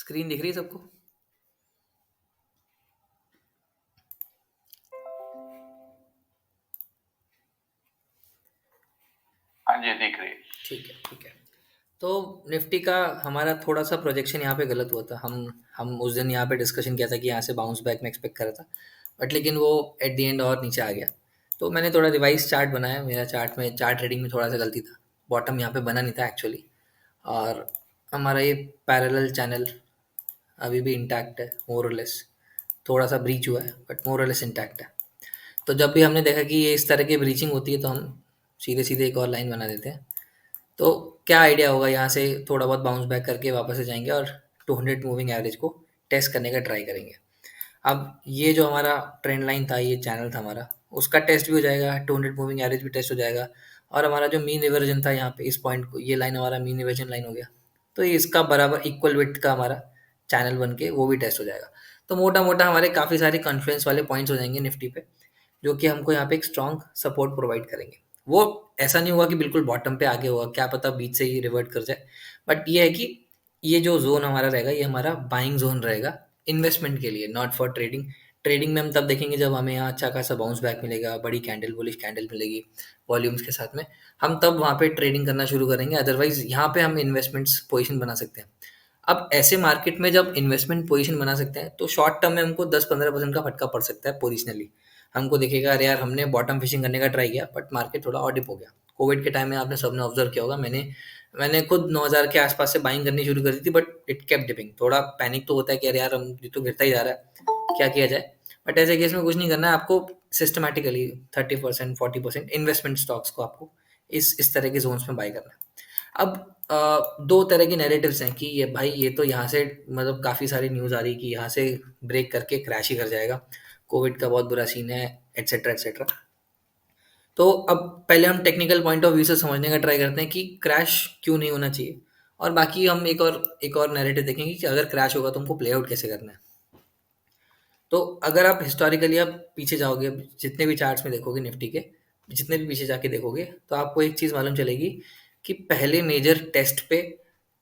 Screen दिख रही है सबको? हाँ जी, दिख रही है। ठीक है, ठीक है। तो निफ्टी का हमारा थोड़ा-सा प्रोजेक्शन यहाँ पे गलत हुआ था। हम उस दिन यहाँ पे डिस्कशन किया था कि यहाँ से बाउंस बैक मैं एक्सपेक्ट कर रहा था। बट लेकिन वो एट द एंड और नीचे आ गया। तो मैंने थोड़ा रिवाइज़ चार्ट बनाया। मेरा चार्ट रीडिंग में थोड़ा-सा गलती था। बॉटम यहाँ पे बना नहीं था एक्चुअली। और हमारा ये पैरेलल चैनल अभी भी इंटैक्ट है मोर और लेस। थोड़ा-सा ब्रीच हुआ है बट मोर और लेस इंटैक्ट है। तो जब भी हमने देखा कि ये इस तरह की ब्रीचिंग होती है तो हम सीधे-सीधे एक और लाइन बना देते हैं। तो क्या आइडिया होगा यहाँ से थोड़ा बहुत बाउंस बैक करके वापस से जाएँगे और 200 मूविंग एवरेज को टेस्ट करने का ट्राई करेंगे। अब ये जो हमारा ट्रेंड लाइन था, ये चैनल था हमारा, उसका टेस्ट भी हो जाएगा, 200 मूविंग एवरेज भी टेस्ट हो जाएगा और हमारा जो मीन रिवर्जन था यहाँ पे इस पॉइंट को, ये लाइन हमारा मीन रिवर्जन लाइन हो गया। तो ये इसका बराबर इक्वल विड्थ का हमारा चैनल बन के वो भी टेस्ट हो जाएगा। तो मोटा-मोटा हमारे काफ़ी सारे कॉन्फ्लुएंस वाले पॉइंट्स हो जाएँगे निफ्टी पे, जो कि हमको यहाँ पे एक स्ट्रॉन्ग सपोर्ट प्रोवाइड करेंगे। वो ऐसा नहीं हुआ कि बिल्कुल बॉटम पे आगे होगा, क्या पता बीच से ही रिवर्ट कर जाए। बट ये है कि ये जो ज़ोन हमारा रहेगा, ये हमारा बाइंग ज़ोन रहेगा इन्वेस्टमेंट के लिए, नॉट फॉर ट्रेडिंग। ट्रेडिंग में हम तब देखेंगे जब हमें यहाँ अच्छा खासा बाउंस बैक मिलेगा, बड़ी कैंडल, बुलिश कैंडल मिलेगी वॉल्यूम्स के साथ में, हम तब वहाँ पे ट्रेडिंग करना शुरू करेंगे। अदरवाइज़ यहाँ पे हम इन्वेस्टमेंट्स पोजीशन बना सकते हैं। अब ऐसे मार्केट में जब इन्वेस्टमेंट पोजीशन बना सकते हैं, तो शॉर्ट टर्म में हमको 10-15% का फटका पड़ सकता है पोजिशनली। हमको दिखेगा अरे यार हमने बॉटम फिशिंग करने का ट्राई किया बट मार्केट थोड़ा और डिप हो गया। कोविड के टाइम में आपने सबने ऑब्जर्व किया होगा, मैंने मैंने खुद 9000 के आसपास से बाइंग करनी शुरू कर दी थी बट इट केप्ट डिपिंग। थोड़ा पैनिक तो होता है कि अरे यार हम ये तो गिरता ही जा रहा है, क्या किया जाए। बट ऐसे केस में कुछ नहीं करना है आपको। सिस्टमैटिकली 30% 40% इन्वेस्टमेंट स्टॉक्स को आपको इस तरह के जोन्स में बाई करना है। अब दो तरह की नैरेटिव्स हैं कि ये भाई ये तो यहाँ से मतलब काफ़ी सारी न्यूज़ आ रही है कि यहाँ से ब्रेक करके क्रैश ही कर जाएगा, कोविड का बहुत बुरा सीन है, एटसेट्रा एटसेट्रा। तो अब पहले हम टेक्निकल पॉइंट ऑफ व्यू से समझने का ट्राई करते हैं कि क्रैश क्यों नहीं होना चाहिए, और बाकी हम एक और नैरेटिव देखेंगे कि अगर क्रैश होगा तो हमको प्ले आउट कैसे करना है। तो अगर आप हिस्टोरिकली आप पीछे जाओगे, जितने भी चार्ट्स में देखोगे निफ्टी के, जितने भी पीछे जाके देखोगे, तो आपको एक चीज़ मालूम चलेगी कि पहले मेजर टेस्ट पे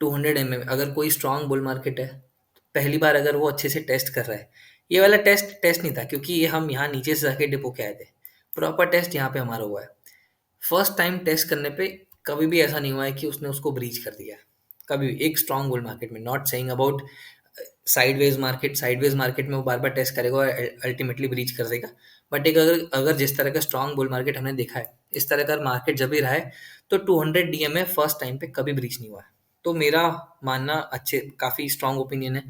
200 अगर कोई स्ट्रांग बुल मार्केट है, पहली बार अगर वो अच्छे से टेस्ट कर रहा है, ये वाला टेस्ट टेस्ट नहीं था क्योंकि ये हम यहाँ नीचे से जाके डिपो के आए थे। प्रॉपर टेस्ट यहाँ पे हमारा हुआ है। फर्स्ट टाइम टेस्ट करने पे कभी भी ऐसा नहीं हुआ है कि उसने उसको ब्रीच कर दिया है। कभी भी एक स्ट्रांग बुल मार्केट में, not saying about sideways market में वो बार बार टेस्ट करेगा और अल्टीमेटली ब्रीच कर देगा। बट एक अगर अगर जिस तरह का स्ट्रांग बुल मार्केट हमने देखा है, इस तरह का मार्केट जब भी रहा है, तो 200 डीएमए फर्स्ट टाइम पे कभी ब्रीच नहीं हुआ है। तो मेरा मानना अच्छे काफ़ी स्ट्रांग ओपिनियन है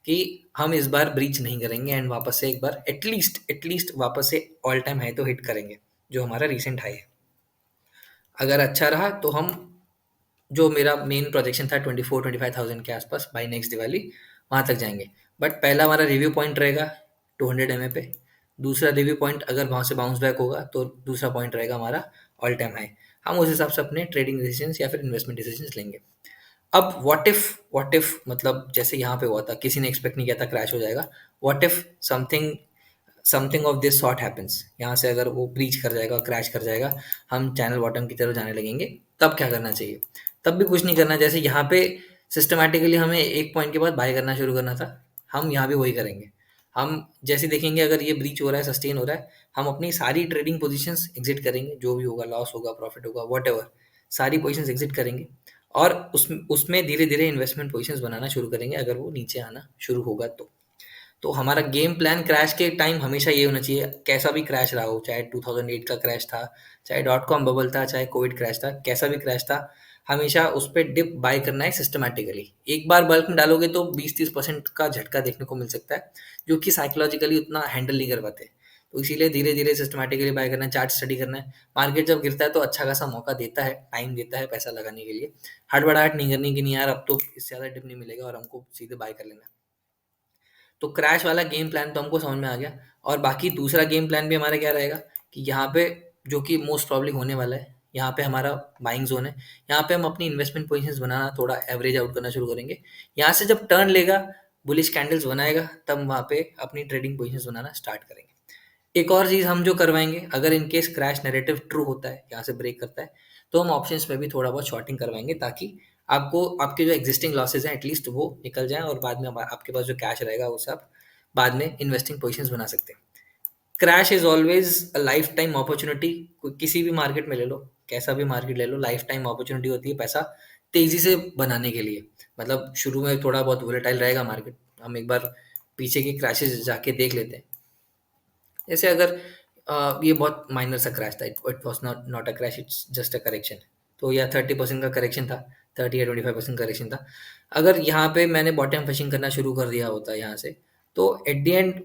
कि हम इस बार ब्रीच नहीं करेंगे एंड वापस से एक बार एटलीस्ट वापस से ऑल टाइम हाई तो हिट करेंगे, जो हमारा रिसेंट हाई है। अगर अच्छा रहा तो हम, जो मेरा मेन प्रोजेक्शन था 24-25,000 के आसपास बाई नेक्स्ट दिवाली, वहाँ तक जाएंगे। बट पहला हमारा रिव्यू पॉइंट रहेगा 200 पे। दूसरा रिव्यू पॉइंट अगर वहाँ से बाउंस बैक होगा तो दूसरा पॉइंट रहेगा हमारा ऑल टाइम हाई। हम उस हिसाब से अपने ट्रेडिंग डिसीजंस या फिर इन्वेस्टमेंट डिसीजंस लेंगे। अब व्हाट इफ मतलब जैसे यहाँ पे हुआ था, किसी ने एक्सपेक्ट नहीं किया था क्रैश हो जाएगा। What if something something of this sort happens, यहाँ से अगर वो ब्रीच कर जाएगा, क्रैश कर जाएगा, हम चैनल बॉटम की तरफ जाने लगेंगे, तब क्या करना चाहिए? तब भी कुछ नहीं करना। जैसे यहाँ पे सिस्टमैटिकली हमें एक पॉइंट के बाद बाय करना शुरू करना था, हम यहाँ भी वही करेंगे। हम जैसे देखेंगे अगर ये ब्रीच हो रहा है, सस्टेन हो रहा है, हम अपनी सारी ट्रेडिंग पोजीशंस एग्जिट करेंगे, जो भी होगा, लॉस होगा, प्रॉफिट होगा, वॉट सारी पोजीशंस एग्जिट करेंगे और उसमें धीरे धीरे इन्वेस्टमेंट पोजीशंस बनाना शुरू करेंगे अगर वो नीचे आना शुरू होगा तो हमारा गेम प्लान क्रैश के टाइम हमेशा ये होना चाहिए, कैसा भी क्रैश रहा हो, चाहे 2008 का क्रैश था, चाहे डॉट कॉम बबल था, चाहे कोविड क्रैश था, कैसा भी क्रैश था, हमेशा उस पे डिप बाय करना है सिस्टमैटिकली। एक बार बल्क में डालोगे तो 20-30% का झटका देखने को मिल सकता है, जो कि साइकोलॉजिकली उतना हैंडल नहीं कर पाते। तो इसीलिए धीरे धीरे सिस्टमैटिकली बाय करना है, चार्ट स्टडी करना है। मार्केट जब गिरता है तो अच्छा खासा मौका देता है, टाइम देता है पैसा लगाने के लिए। हड़बड़ाहट नहीं करनी कि नहीं यार अब तो इससे ज़्यादा डिप नहीं मिलेगा और हमको सीधे बाय कर लेना है। तो क्रैश वाला गेम प्लान तो हमको समझ में आ गया। और बाकी दूसरा गेम प्लान भी हमारा क्या रहेगा कि यहाँ पे, जो कि मोस्ट प्रॉब्ली होने वाला है, यहाँ पे हमारा बाइंग जोन है। यहाँ पे हम अपनी इन्वेस्टमेंट पोजीशंस बनाना थोड़ा एवरेज आउट करना शुरू करेंगे। यहाँ से जब टर्न लेगा, बुलिश कैंडल्स बनाएगा, तब वहाँ पे अपनी ट्रेडिंग पोजीशंस बनाना स्टार्ट करेंगे। एक और चीज़ हम जो करवाएंगे, अगर in case crash narrative true होता है, यहाँ से ब्रेक करता है, तो हम ऑप्शंस में भी थोड़ा बहुत शॉर्टिंग करवाएंगे ताकि आपको आपके जो एग्जिस्टिंग लॉसेज हैं एटलीस्ट वो निकल जाएँ और बाद में आपके पास जो कैश रहेगा उसे आप बाद में इन्वेस्टिंग पोजीशंस बना सकते हैं। Crash is always a life time opportunity. किसी भी मार्केट में ले लो, कैसा भी मार्केट ले लो, लाइफ टाइम अपॉर्च्युनिटी होती है पैसा तेज़ी से बनाने के लिए। मतलब शुरू में थोड़ा बहुत वोलेटाइल रहेगा मार्केट। हम एक बार पीछे के क्रैशेज़ जाके देख लेते हैं। जैसे अगर ये बहुत माइनर सा क्रैश था, it was not not a crash, it's just a correction. तो या 30% का करेक्शन था, 30 या 25% करेक्शन था। अगर यहाँ पे मैंने बॉटम फिशिंग करना शुरू कर दिया होता यहाँ से, तो एट द एंड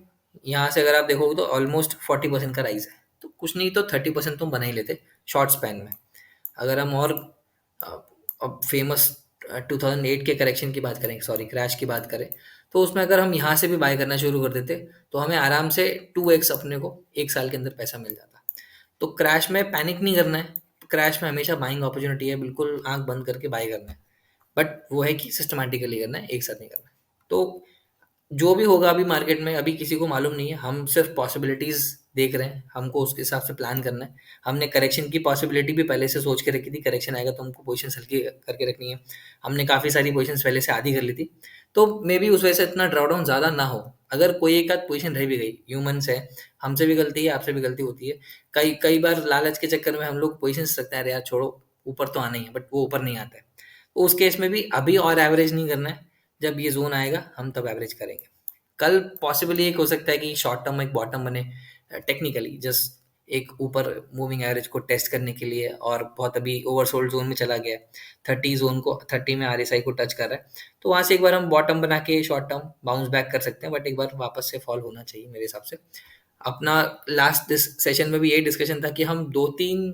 यहाँ से अगर आप देखोगे तो ऑलमोस्ट 40% का राइज़ है। तो कुछ नहीं तो 30% तुम बना ही लेते शॉर्ट स्पैन में। अगर हम और अब फेमस 2008 के करेक्शन की बात करें, सॉरी क्रैश की बात करें, तो उसमें अगर हम यहाँ से भी बाय करना शुरू कर देते तो हमें आराम से 2x अपने को 1 साल के अंदर पैसा मिल जाता। तो क्रैश में पैनिक नहीं करना है, क्रैश में हमेशा बाइंग अपॉर्चुनिटी है, बिल्कुल आंख बंद करके बाय करना है। बट वो है कि सिस्टमैटिकली करना है, एक साथ नहीं करना है। तो जो भी होगा अभी मार्केट में अभी किसी को मालूम नहीं है, हम सिर्फ पॉसिबिलिटीज़ देख रहे हैं, हमको उसके हिसाब से प्लान करना है। हमने करेक्शन की पॉसिबिलिटी भी पहले से सोच के रखी थी, करेक्शन आएगा तो हमको पोजीशंस हल्की करके रखनी है। हमने काफ़ी सारी पोजीशंस पहले से आधी कर ली थी, तो मे बी उस वजह से इतना ड्रॉडाउन ज़्यादा ना हो। अगर कोई एक आध पोजीशन रह भी गई, ह्यूमन्स है, हमसे भी गलती है, आपसे भी गलती होती है। कई कई बार लालच के चक्कर में हम लोग पोजीशंस रखते हैं, अरे यार छोड़ो, ऊपर तो आना ही है, बट वो ऊपर नहीं आता है। तो उस केस में भी अभी और एवरेज नहीं करना है, जब ये ज़ोन आएगा हम तब एवरेज करेंगे। कल पॉसिबली एक हो सकता है कि शॉर्ट टर्म में एक बॉटम बने, टेक्निकली जस्ट एक ऊपर मूविंग एवरेज को टेस्ट करने के लिए, और बहुत अभी ओवरसोल्ड जोन में चला गया है, 30 जोन को 30 में आरएसआई को टच कर रहा है, तो वहाँ से एक बार हम बॉटम बना के शॉर्ट टर्म बाउंस बैक कर सकते हैं, बट एक बार वापस से फॉल होना चाहिए मेरे हिसाब से। अपना लास्ट सेशन में भी यही डिस्कशन था कि हम 2-3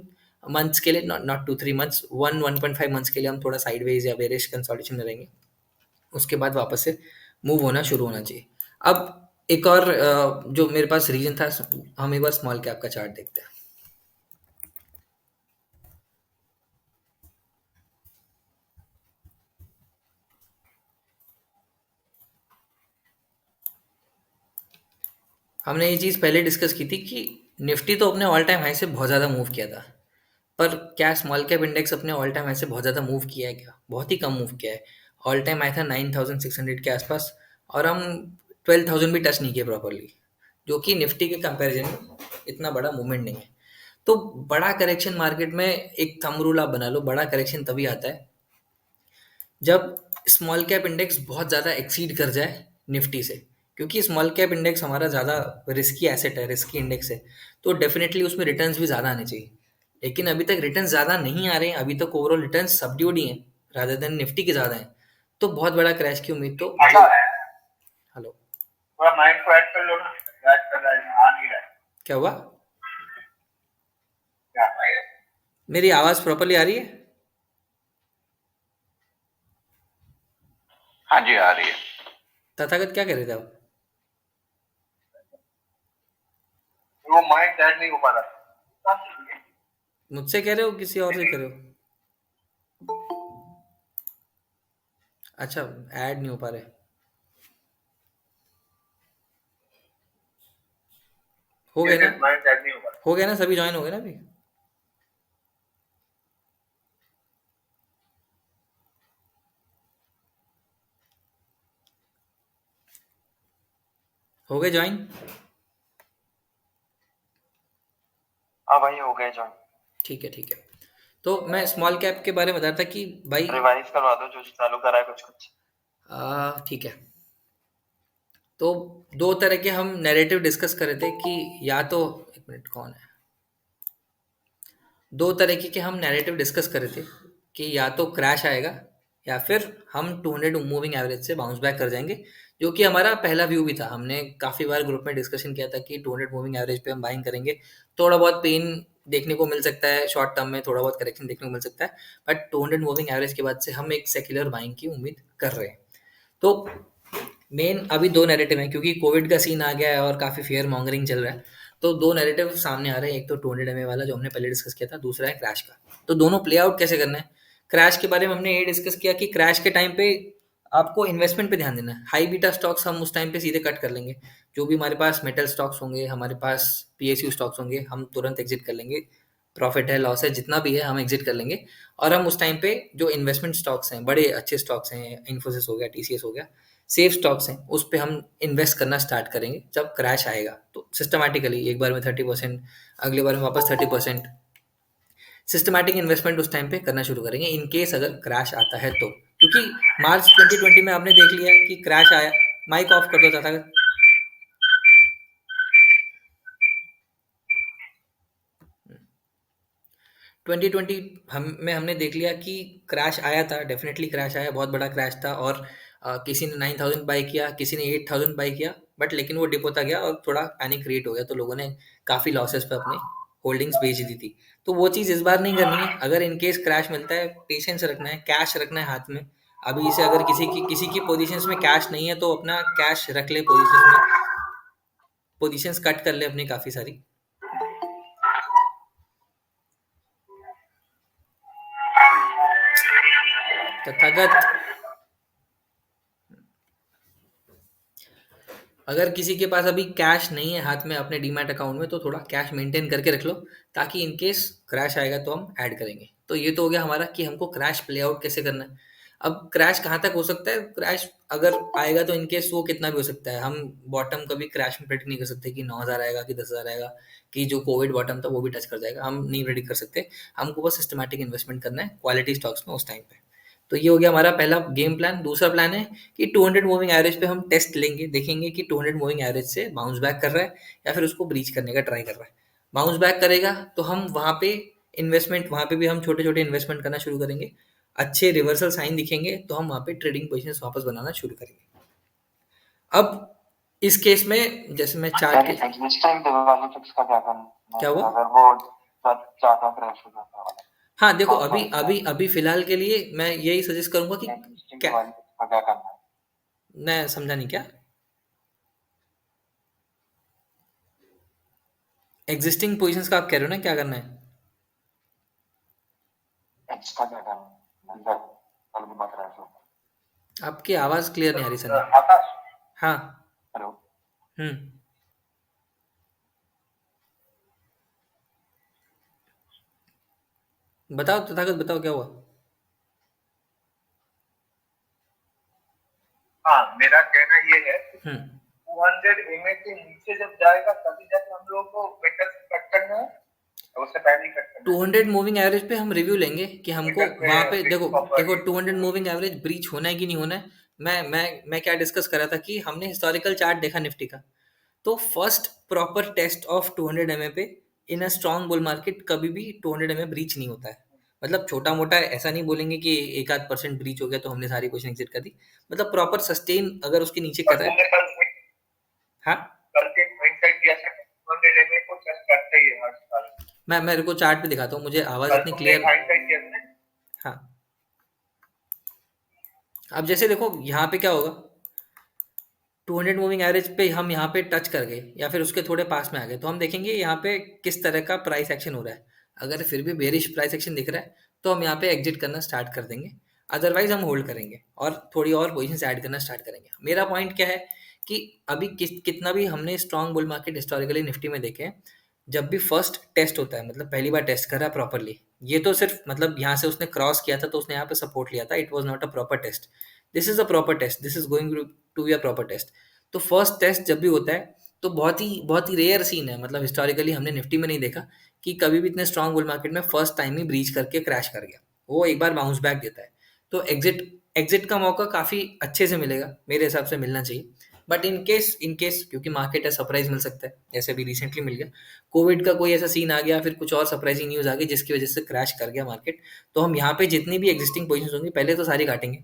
मंथ्स के लिए, नॉट नॉट 2-3 मंथ्स, 1-1.5 मंथ्स के लिए हम थोड़ा साइडवेज या बेरिश कंसोलिडेशन में रहेंगे। उसके बाद वापस से मूव होना शुरू होना चाहिए। अब एक और जो मेरे पास रीजन था, हम एक बार स्मॉल कैप का चार्ट देखते हैं। हमने ये चीज़ पहले डिस्कस की थी कि निफ्टी तो अपने ऑल टाइम हाई से बहुत ज़्यादा मूव किया था, पर क्या स्मॉल कैप इंडेक्स अपने ऑल टाइम हाई से बहुत ज़्यादा मूव किया है? क्या बहुत ही कम मूव किया है। ऑल टाइम हाई था 9600 के आसपास, और हम 12,000 भी टच नहीं किए प्रॉपरली, जो कि निफ्टी के कंपैरिजन में इतना बड़ा मूवमेंट नहीं है। तो बड़ा करेक्शन मार्केट में एक थंब रूल आप बना लो, बड़ा करेक्शन तभी आता है जब स्मॉल कैप इंडेक्स बहुत ज़्यादा एक्सीड कर जाए निफ्टी से। क्योंकि स्मॉल कैप इंडेक्स हमारा ज़्यादा रिस्की एसेट है, रिस्की इंडेक्स है, तो डेफिनेटली उसमें रिटर्न्स भी ज़्यादा आने चाहिए। लेकिन अभी तक रिटर्न ज़्यादा नहीं आ रहे हैं, अभी तक ओवरऑल रिटर्न सबड्यूड ही हैं, रादर देन निफ्टी के ज़्यादा हैं। तो बहुत बड़ा क्रैश की उम्मीद तो जो, हेलो, थोड़ा माइंड को ऐड कर लो ना, ऐड कर रहा है, आ नहीं रहा है क्या हुआ? क्या? मेरी आवाज़ प्रॉपरली आ रही है? हाँ जी, आ रही है। तथागत क्या कह रहे थे आप? वो माइंड ऐड नहीं हो पा रहा। मुझसे कह रहे हो किसी और से कह रहे हो? अच्छा, ऐड नहीं हो पा रहे। हो गए ना? माइंड ऐड नहीं हो पा रहा। हो गया ना? सभी ज्वाइन हो गए ना अभी? हो गए ज्वाइन? हाँ भाई, हो गए जॉइन। ठीक है, ठीक है। तो मैं स्मॉल कैप के बारे में बता रहा था कि भाई, रिवाइज करवा दो जो चालू करा है कुछ कुछ। ठीक है। तो दो तरह के हम नैरेटिव डिस्कस कर रहे थे कि या तो, एक मिनट, कौन है, दो तरीके के हम नैरेटिव डिस्कस कर रहे थे कि या तो क्रैश आएगा या फिर हम 200 मूविंग एवरेज से बाउंस बैक कर जाएंगे, जो कि हमारा पहला व्यू भी था। हमने काफ़ी बार ग्रुप में डिस्कशन किया था कि 200 मूविंग एवरेज पे हम बाइंग करेंगे, थोड़ा बहुत पेन देखने को मिल सकता है शॉर्ट टर्म में, थोड़ा बहुत करेक्शन देखने को मिल सकता है, बट 200 मूविंग एवरेज के बाद से हम एक सेक्युलर बाइंग की उम्मीद कर रहे हैं। तो मेन अभी दो नैरेटिव हैं, क्योंकि कोविड का सीन आ गया है और काफ़ी फियर मॉन्गरिंग चल रहा है, तो दो नैरेटिव सामने आ रहे हैं। एक तो 200 MA वाला जो हमने पहले डिस्कस किया था, दूसरा है क्रैश का। तो दोनों प्ले आउट कैसे करना है? क्रैश के बारे में हमने ये डिस्कस किया कि क्रैश के टाइम पे आपको इन्वेस्टमेंट पे ध्यान देना है। हाई बीटा स्टॉक्स हम उस टाइम पे सीधे कट कर लेंगे, जो भी हमारे पास मेटल स्टॉक्स होंगे, हमारे पास पीएसयू स्टॉक्स होंगे, हम तुरंत एग्जिट कर लेंगे प्रॉफिट है, लॉस है, जितना भी है हम एग्जिट कर लेंगे। और हम उस टाइम पे जो इन्वेस्टमेंट स्टॉक्स हैं, बड़े अच्छे स्टॉक्स हैं, इन्फोसिस हो गया, टीसीएस हो गया, सेफ स्टॉक्स हैं, उस पे हम इन्वेस्ट करना स्टार्ट करेंगे जब क्रैश आएगा। तो सिस्टमैटिकली एक बार में 30%, अगले बार में वापस 30%, सिस्टमैटिक इन्वेस्टमेंट उस टाइम पे करना शुरू करेंगे इन केस अगर क्रैश आता है तो। क्योंकि मार्च 2020 में आपने देख लिया कि क्रैश आया। माइक ऑफ कर दो तथागत। 2020 हमने देख लिया कि क्रैश आया था, डेफिनेटली क्रैश आया, बहुत बड़ा क्रैश था। और किसी ने 9000 बाई किया, किसी ने 8000 बाई किया, बट लेकिन वो डिप होता गया और थोड़ा पैनिक क्रिएट हो गया, तो लोगों ने काफ़ी लॉसेस पे अपने होल्डिंग्स बेच दी थी। तो वो चीज़ इस बार नहीं करनी है। अगर इन केस क्रैश मिलता है, पेशेंस रखना है, कैश रखना है हाथ में। अभी से अगर किसी की पोजीशंस में कैश नहीं है तो अपना कैश रख ले पोजीशंस में, पोजीशंस कट कर ले अपनी काफ़ी सारी। तथागत, अगर किसी के पास अभी कैश नहीं है हाथ में अपने डीमैट अकाउंट में, तो थोड़ा कैश मेंटेन करके रख लो, ताकि इन केस क्रैश आएगा तो हम ऐड करेंगे। तो ये तो हो गया हमारा कि हमको क्रैश प्ले आउट कैसे करना है। अब क्रैश कहाँ तक हो सकता है, क्रैश अगर आएगा तो इन केस वो कितना भी हो सकता है। हम बॉटम कभी क्रैश में प्रेडिक्ट नहीं कर सकते कि 9000 आएगा कि 10,000 आएगा, कि जो कोविड बॉटम था वो भी टच कर जाएगा, हम नहीं प्रेडिक्ट कर सकते। हमको बस सिस्टमैटिक इन्वेस्टमेंट करना है क्वालिटी स्टॉक्स में उस टाइम पे। तो ये हो गया हमारा पहला गेम प्लान। दूसरा प्लान है कि 200 मूविंग एवरेज पे हम टेस्ट लेंगे, देखेंगे कि 200 मूविंग एवरेज से बाउंस बैक कर रहा है या फिर उसको ब्रीच करने का ट्राई कर रहा है। बाउंस बैक करेगा तो हम वहाँ पे इन्वेस्टमेंट, वहाँ पे भी हम छोटे छोटे इन्वेस्टमेंट करना शुरू करेंगे। अच्छे रिवर्सल साइन दिखेंगे तो हम वहाँ पे ट्रेडिंग पोजिशन वापस बनाना शुरू करेंगे। अब इस केस में जैसे मैं चार्ट के, एग्जिस्टिंग डेवलपर्स का क्या करना क्या है हुआ? अगर वो ज्यादा क्रैश हो जाता है? हाँ देखो, हाँ अभी हाँ, अभी अभी फिलहाल के लिए मैं यही सजेस्ट करूंगा कि एग्जिस्टिंग क्या, डेवलपर्स का क्या करना है? मैं समझा नहीं क्या। एग्जिस्टिंग पोजीशंस का आप कह रहे हो ना, क्या करना है? एक्स्ट्रा क्या करना है कल भी बात क्रैश हो? आपकी आवाज़ क्लियर नहीं आ रही सनी। आकाश, हाँ। हेलो। हम्म। बताओ तथागत, बताओ क्या हुआ। हाँ, मेरा कहना ये है कि हम्म। 200 एमए के नीचे जब जाएगा तभी जाके हम लोग को बेटर कट करना है, और उससे पहले ही कट करना है। 200 मूविंग एवरेज पे हम रिव्यू लेंगे कि हमको बेटर वहां पे पे फिक्स देखो, प्रॉपर देखो ये 200 मूविंग एवरेज ब्रीच होना है कि नहीं होना है। मैं क्या डिस्कस कर रहा था कि हमने हिस्टोरिकल चार्ट देखा निफ्टी का। तो first proper test of 200 MA पे in a strong bull market कभी भी 200 एमए ब्रीच नहीं होता है। मतलब छोटा मोटा ऐसा नहीं बोलेंगे कि एक आध परसेंट ब्रीच हो गया तो हमने सारी पोजीशन एग्जिट कर दी। मतलब प्रॉपर सस्टेन अगर उसके नीचे कर पर रहा है। तुमने हाँ, कल के माइंडसेट किया था 200 एमए को टेस्ट करते ही है हर साल। मैं मेरे को चार्ट पे दिखाता हूँ, मुझे आवाज़ कल इतनी तुमने क्लियर। हाइंडसाइट किया था। हाँ, अब जैसे देखो यहाँ पे क्या होगा, 200 मूविंग एवरेज पे हम यहाँ पे टच कर गए या फिर उसके थोड़े पास में आ गए, तो हम देखेंगे यहाँ पे किस तरह का प्राइस एक्शन हो रहा है। अगर फिर भी बेरिश प्राइस एक्शन दिख रहा है तो हम यहाँ पे एग्जिट करना स्टार्ट कर देंगे। अदरवाइज हम होल्ड करेंगे और थोड़ी और पोजीशंस ऐड करना स्टार्ट करेंगे। मेरा पॉइंट क्या है कि अभी कितना भी हमने strong bull market historically Nifty में देखे हैं, जब भी फर्स्ट टेस्ट होता है, मतलब पहली बार टेस्ट करा प्रॉपरली, ये तो सिर्फ मतलब यहाँ से उसने क्रॉस किया था तो उसने यहाँ पे सपोर्ट लिया था, it was not a proper test. This is a proper test, this is going to be a proper test. तो फर्स्ट टेस्ट जब भी होता है तो बहुत ही रेयर सीन है, मतलब हिस्टोरिकली हमने निफ्टी में नहीं देखा कि कभी भी इतने स्ट्रॉन्ग बुल मार्केट में फर्स्ट टाइम ही ब्रीच करके क्रैश कर गया। वो एक बार बाउंस बैक देता है। तो एग्जिट एग्जिट का मौका काफ़ी अच्छे से मिलेगा, मेरे हिसाब से मिलना चाहिए। बट इन केस क्योंकि मार्केट है, सरप्राइज मिल सकता है, जैसे अभी रिसेंटली मिल गया। कोविड का कोई ऐसा सीन आ गया, फिर कुछ और सरप्राइजिंग न्यूज़ आ गई जिसकी वजह से क्रैश कर गया मार्केट, तो हम यहाँ पे जितनी भी एग्जिस्टिंग पोजीशन होंगी पहले तो सारी काटेंगे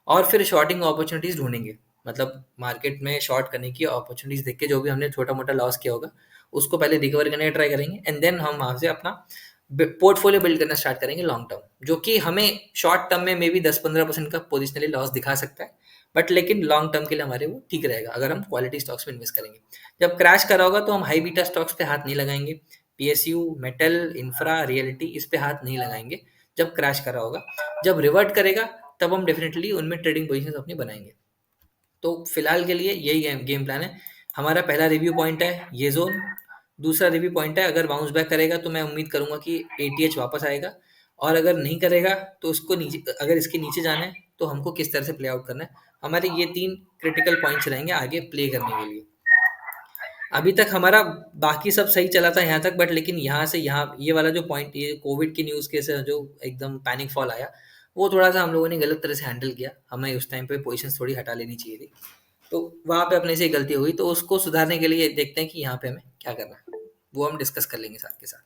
और फिर शॉर्टिंग अपॉर्चुनिटीज़ ढूँढेंगे। मतलब मार्केट में शॉर्ट करने की अपॉर्चुनिटीज़ देख के जो भी हमने छोटा-मोटा लॉस किया होगा, उसको पहले रिकवर करने का ट्राई करेंगे एंड देन हम वहाँ से अपना पोर्टफोलियो बिल्ड करना स्टार्ट करेंगे लॉन्ग टर्म, जो कि हमें शॉर्ट टर्म में मे बी 10-15% का पोजिशनली लॉस दिखा सकता है, बट लेकिन लॉन्ग टर्म के लिए हमारे वो ठीक रहेगा अगर हम क्वालिटी स्टॉक्स में इन्वेस्ट करेंगे। जब क्रैश करा होगा तो हम हाई बीटा स्टॉक्स पे हाथ नहीं लगाएंगे, पीएसयू, मेटल, इंफ्रा, रियलिटी, इस पे हाथ नहीं लगाएंगे जब क्रैश करा होगा। जब रिवर्ट करेगा तब हम डेफिनेटली उनमें ट्रेडिंग पोजीशंस अपनी बनाएंगे। तो फिलहाल के लिए यही गेम गेम प्लान है। हमारा पहला रिव्यू पॉइंट है ये जोन, दूसरा रिव्यू पॉइंट है, अगर बाउंस बैक करेगा तो मैं उम्मीद करूंगा कि एटीएच वापस आएगा, और अगर नहीं करेगा तो उसको नीचे, अगर इसके नीचे जाना है तो हमको किस तरह से प्ले आउट करना है। हमारे ये 3 क्रिटिकल पॉइंट्स रहेंगे आगे प्ले करने के लिए। अभी तक हमारा बाकी सब सही चला था यहाँ तक, बट लेकिन यहाँ से यहाँ ये वाला जो पॉइंट, ये कोविड की न्यूज़ के से जो एकदम पैनिक फॉल आया, वो थोड़ा-सा हम लोगों ने गलत तरह से हैंडल किया। हमें उस टाइम पे पोज़ीशंस थोड़ी हटा लेनी चाहिए थी। तो वहाँ पे अपने से गलती हो गई, तो उसको सुधारने के लिए देखते हैं कि यहाँ पे हमें क्या करना है। वो हम डिस्कस कर लेंगे साथ के साथ।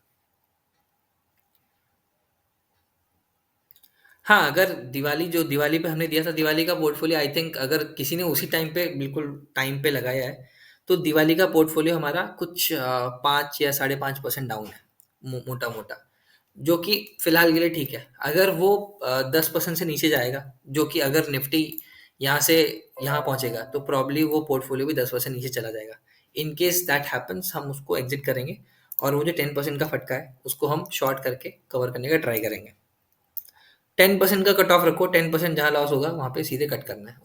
हाँ, अगर दिवाली पे हमने दिया था, दिवाली का पोर्टफोलियो आई थिंक अगर किसी ने उसी टाइम पे बिल्कुल टाइम पे लगाया है, तो दिवाली का पोर्टफोलियो हमारा कुछ 5 या 5.5% डाउन है, मोटा-मोटा, जो कि फिलहाल के लिए ठीक है। अगर वो 10% से नीचे जाएगा, जो कि अगर निफ्टी यहाँ से यहाँ पहुँचेगा, तो प्रॉब्ली वो पोर्टफोलियो भी 10% नीचे चला जाएगा। इन केस दैट हैपन्स, हम उसको एग्जिट करेंगे, और वो जो 10% का फटका है, उसको हम शॉर्ट करके कवर करने का ट्राई करेंगे। 10% का कट ऑफ रखो, 10% जहाँ लॉस होगा वहाँ पे सीधे कट करना है,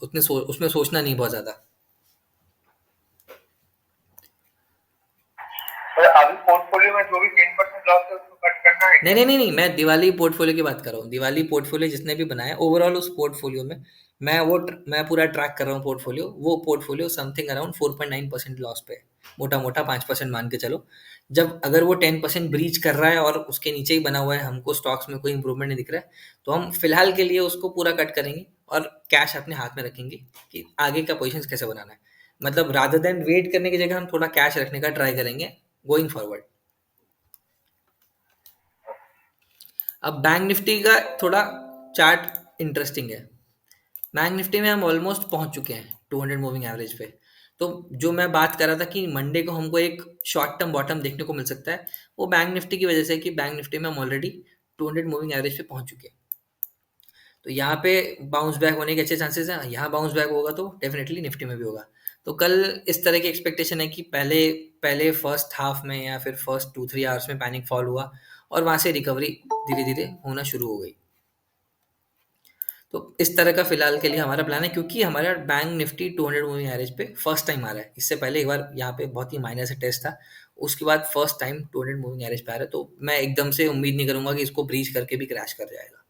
उसमें सोचना नहीं बहुत ज़्यादा। मतलब अभी पोर्टफोलियो में जो भी 10% लॉस है उसको कट करना है नहीं क्या? नहीं नहीं नहीं, मैं दिवाली पोर्टफोलियो की बात कर रहा हूँ। दिवाली पोर्टफोलियो जिसने भी बनाया ओवरऑल, उस पोर्टफोलियो में मैं पूरा ट्रैक कर रहा हूँ पोर्टफोलियो। वो पोर्टफोलियो समथिंग अराउंड 4.9% लॉस पे है, मोटा मोटा 5% मान के चलो। जब अगर वो 10% ब्रीच कर रहा है और उसके नीचे ही बना हुआ है, हमको स्टॉक्स में कोई इंप्रूवमेंट नहीं दिख रहा है, तो हम फिलहाल के लिए उसको पूरा कट करेंगे और कैश अपने हाथ में रखेंगे कि आगे का पोजिशन कैसे बनाना है। मतलब रादर देन वेट करने की जगह हम थोड़ा कैश रखने का ट्राई करेंगे गोइंग फॉरवर्ड। अब बैंक निफ्टी का थोड़ा चार्ट इंटरेस्टिंग है। बैंक निफ्टी में हम ऑलमोस्ट पहुंच चुके हैं 200 मूविंग एवरेज पे। तो जो मैं बात कर रहा था कि मंडे को हमको एक शॉर्ट टर्म बॉटम देखने को मिल सकता है, वो बैंक निफ्टी की वजह से है कि बैंक निफ्टी में हम ऑलरेडी 200 मूविंग एवरेज पे पहुंच चुके हैं। तो यहाँ पे बाउंस बैक होने के अच्छे चांसेस हैं। यहाँ बाउंस बैक होगा तो डेफिनेटली निफ्टी में भी होगा। तो कल इस तरह की एक्सपेक्टेशन है कि पहले पहले फर्स्ट हाफ में या फिर फर्स्ट 2-3 आवर्स में पैनिक फॉल हुआ, और वहाँ से रिकवरी धीरे धीरे होना शुरू हो गई। तो इस तरह का फिलहाल के लिए हमारा प्लान है, क्योंकि हमारा बैंक निफ्टी 200 मूविंग एवरेज पे फर्स्ट टाइम आ रहा है। इससे पहले एक बार यहाँ पे बहुत ही माइनर से टेस्ट था, उसके बाद फर्स्ट टाइम 200 मूविंग एवरेज पे आ रहा है। तो मैं एकदम से उम्मीद नहीं करूंगा कि इसको ब्रीच करके भी क्रैश कर जाएगा।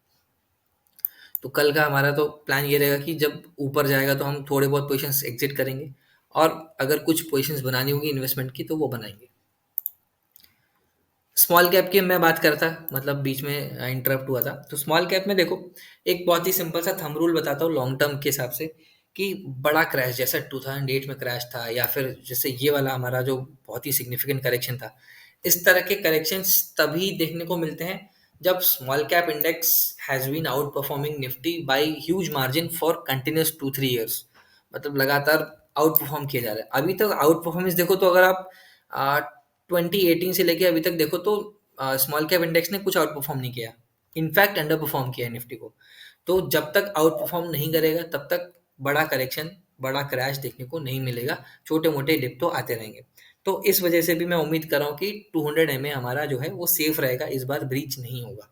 तो कल का हमारा तो प्लान ये रहेगा कि जब ऊपर जाएगा तो हम थोड़े बहुत पोजीशंस एग्जिट करेंगे, और अगर कुछ पोजीशंस बनानी होगी इन्वेस्टमेंट की तो वो बनाएंगे। स्मॉल कैप की मैं बात करता, मतलब बीच में इंटरप्ट हुआ था। तो स्मॉल कैप में देखो, एक बहुत ही सिंपल सा थंब रूल बताता हूँ लॉन्ग टर्म के हिसाब से, कि बड़ा क्रैश जैसा 2008 में क्रैश था, या फिर जैसे ये वाला हमारा जो बहुत ही सिग्निफिकेंट करेक्शन था, इस तरह के करेक्शंस तभी देखने को मिलते हैं जब small cap index has been outperforming Nifty by huge margin for continuous 2-3 years. मतलब लगातार आउट परफॉर्म किया जा रहा है। अभी तक आउट परफॉर्मेंस देखो तो अगर आप 2018 से लेके अभी तक देखो तो स्मॉल कैप इंडेक्स ने कुछ आउट परफॉर्म नहीं किया, इनफैक्ट अंडर परफॉर्म किया है निफ्टी को। तो जब तक आउट परफॉर्म नहीं करेगा तब तक बड़ा करेक्शन, बड़ा क्रैश देखने को नहीं मिलेगा। छोटे मोटे डिप तो आते रहेंगे। तो इस वजह से भी मैं उम्मीद कर रहा हूँ कि 200 एमए हमारा जो है वो सेफ रहेगा, इस बार ब्रीच नहीं होगा।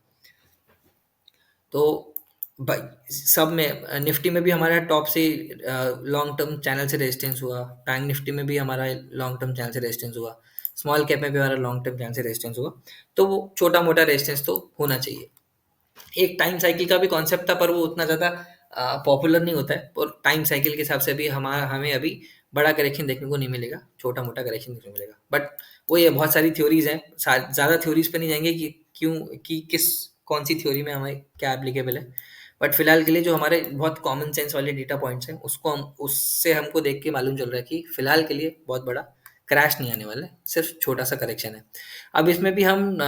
तो भाई सब में, निफ्टी में भी हमारा टॉप से लॉन्ग टर्म चैनल से रेजिस्टेंस हुआ, बैंक निफ्टी में भी हमारा लॉन्ग टर्म चैनल से रेजिस्टेंस हुआ, स्मॉल कैप में भी हमारा लॉन्ग टर्म चैनल से रेजिस्टेंस हुआ। तो वो छोटा मोटा रेजिस्टेंस तो होना चाहिए। एक टाइम साइकिल का भी कॉन्सेप्ट था, पर वो उतना ज़्यादा पॉपुलर नहीं होता है, और टाइम साइकिल के हिसाब से भी हमें अभी बड़ा करेक्शन देखने को नहीं मिलेगा, छोटा मोटा करेक्शन देखने को मिलेगा। बट वो ये बहुत सारी थ्योरीज हैं, ज़्यादा थ्योरीज पे नहीं जाएंगे कि क्यों, कि किस कौन सी थ्योरी में हमें क्या एप्लीकेबल है। बट फिलहाल के लिए जो हमारे बहुत कॉमन सेंस वाले डेटा पॉइंट्स हैं, उसको हम उससे हमको देख के मालूम चल रहा है कि फिलहाल के लिए बहुत बड़ा क्रैश नहीं आने वाला है, सिर्फ छोटा सा करेक्शन है। अब इसमें भी हम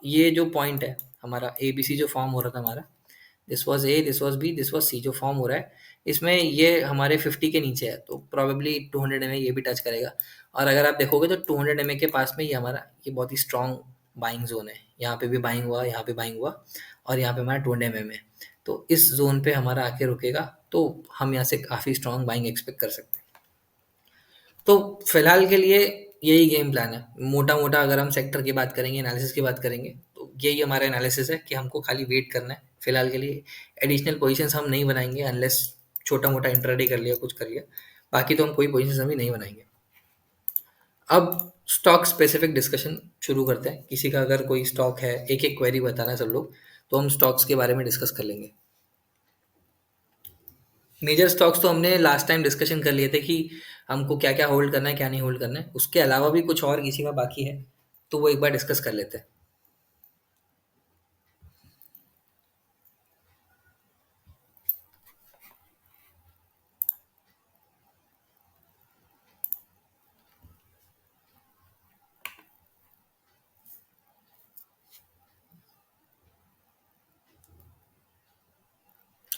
ये जो पॉइंट है हमारा ए बी सी जो फॉर्म हो रहा था हमारा, this was A, this was B, this was C, जो फॉर्म हो रहा है, इसमें ये हमारे 50 के नीचे है, तो प्रोबेबली 200 एमए ये भी टच करेगा। और अगर आप देखोगे तो 200 एमए के पास में ये हमारा ये बहुत ही स्ट्रॉन्ग बाइंग जोन है। यहाँ पे भी बाइंग हुआ, यहाँ पे बाइंग हुआ, और यहाँ पे हमारा 200 एमए में। तो इस जोन पे हमारा आके रुकेगा, तो हम यहाँ से काफ़ी स्ट्रॉन्ग बाइंग एक्सपेक्ट कर सकते हैं। तो फिलहाल के लिए यही गेम प्लान है, मोटा मोटा। अगर हम सेक्टर की बात करेंगे, एनालिसिस की बात करेंगे, तो यही हमारा एनालिसिस है कि हमको खाली वेट करना है फिलहाल के लिए। एडिशनल पोजीशंस हम नहीं बनाएंगे अनलेस छोटा मोटा इंट्राडे कर लिया, कुछ कर लिया, बाकी तो हम कोई पोजीशंस अभी नहीं बनाएंगे। अब स्टॉक स्पेसिफिक डिस्कशन शुरू करते हैं। किसी का अगर कोई स्टॉक है, एक एक क्वेरी बताना है सब लोग, तो हम स्टॉक्स के बारे में डिस्कस कर लेंगे। मेजर स्टॉक्स तो हमने लास्ट टाइम डिस्कशन कर लिए थे कि हमको क्या क्या होल्ड करना है, क्या नहीं होल्ड करना है। उसके अलावा भी कुछ और किसी का बाकी है तो वो एक बार डिस्कस कर लेते हैं।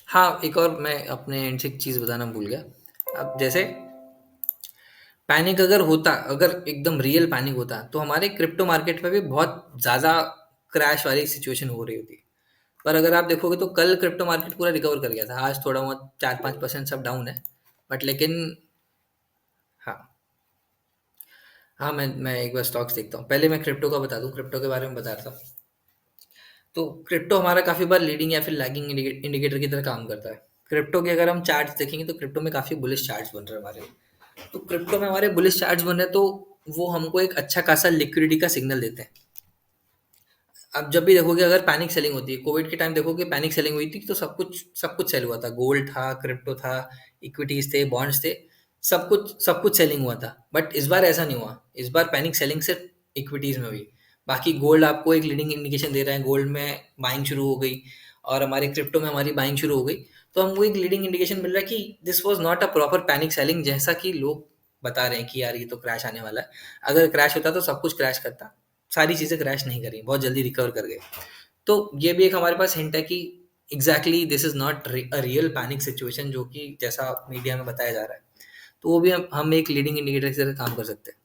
हाँ, एक और मैं अपने एंड से एक चीज़ बताना भूल गया। अब जैसे पैनिक अगर होता, अगर एकदम रियल पैनिक होता, तो हमारे क्रिप्टो मार्केट में भी बहुत ज़्यादा क्रैश वाली सिचुएशन हो रही होती। पर अगर आप देखोगे तो कल क्रिप्टो मार्केट पूरा रिकवर कर गया था। आज थोड़ा बहुत 4-5% सब डाउन है। बट लेकिन हाँ, हाँ, मैं एक बार स्टॉक्स देखता हूँ। पहले मैं क्रिप्टो का बता दूँ, क्रिप्टो के बारे में बता रहा था। तो क्रिप्टो हमारा काफ़ी बार लीडिंग या फिर लैगिंग इंडिकेटर की तरह काम करता है। क्रिप्टो के अगर हम चार्ट्स देखेंगे तो क्रिप्टो में काफ़ी बुलिश चार्ट्स बन रहे हैं हमारे। तो क्रिप्टो में हमारे बुलिश चार्ट्स बन रहे हैं तो वो हमको एक अच्छा खासा लिक्विडिटी का सिग्नल देते हैं। अब जब भी देखोगे अगर पैनिक सेलिंग होती है, कोविड के टाइम देखोगे पैनिक सेलिंग हुई थी तो सब कुछ सेल हुआ था। गोल्ड था, क्रिप्टो था, इक्विटीज थे, बॉन्ड्स थे, सब कुछ सेलिंग हुआ था। बट इस बार ऐसा नहीं हुआ। इस बार पैनिक सेलिंग सिर्फ इक्विटीज में हुई। बाकी गोल्ड आपको एक लीडिंग इंडिकेशन दे रहा है, गोल्ड में बाइंग शुरू हो गई और हमारे क्रिप्टो में हमारी बाइंग शुरू हो गई। तो हमको एक लीडिंग इंडिकेशन मिल रहा है कि this was not a proper panic selling, जैसा कि लोग बता रहे हैं कि यार ये तो क्रैश आने वाला है। अगर क्रैश होता तो सब कुछ क्रैश करता। सारी चीज़ें क्रैश नहीं करी, बहुत जल्दी रिकवर कर गए। तो ये भी एक हमारे पास हिंट है कि exactly this is not a real panic situation, जो कि जैसा मीडिया में बताया जा रहा है। तो वो भी हम एक लीडिंग इंडिकेटर की तरह काम कर सकते हैं।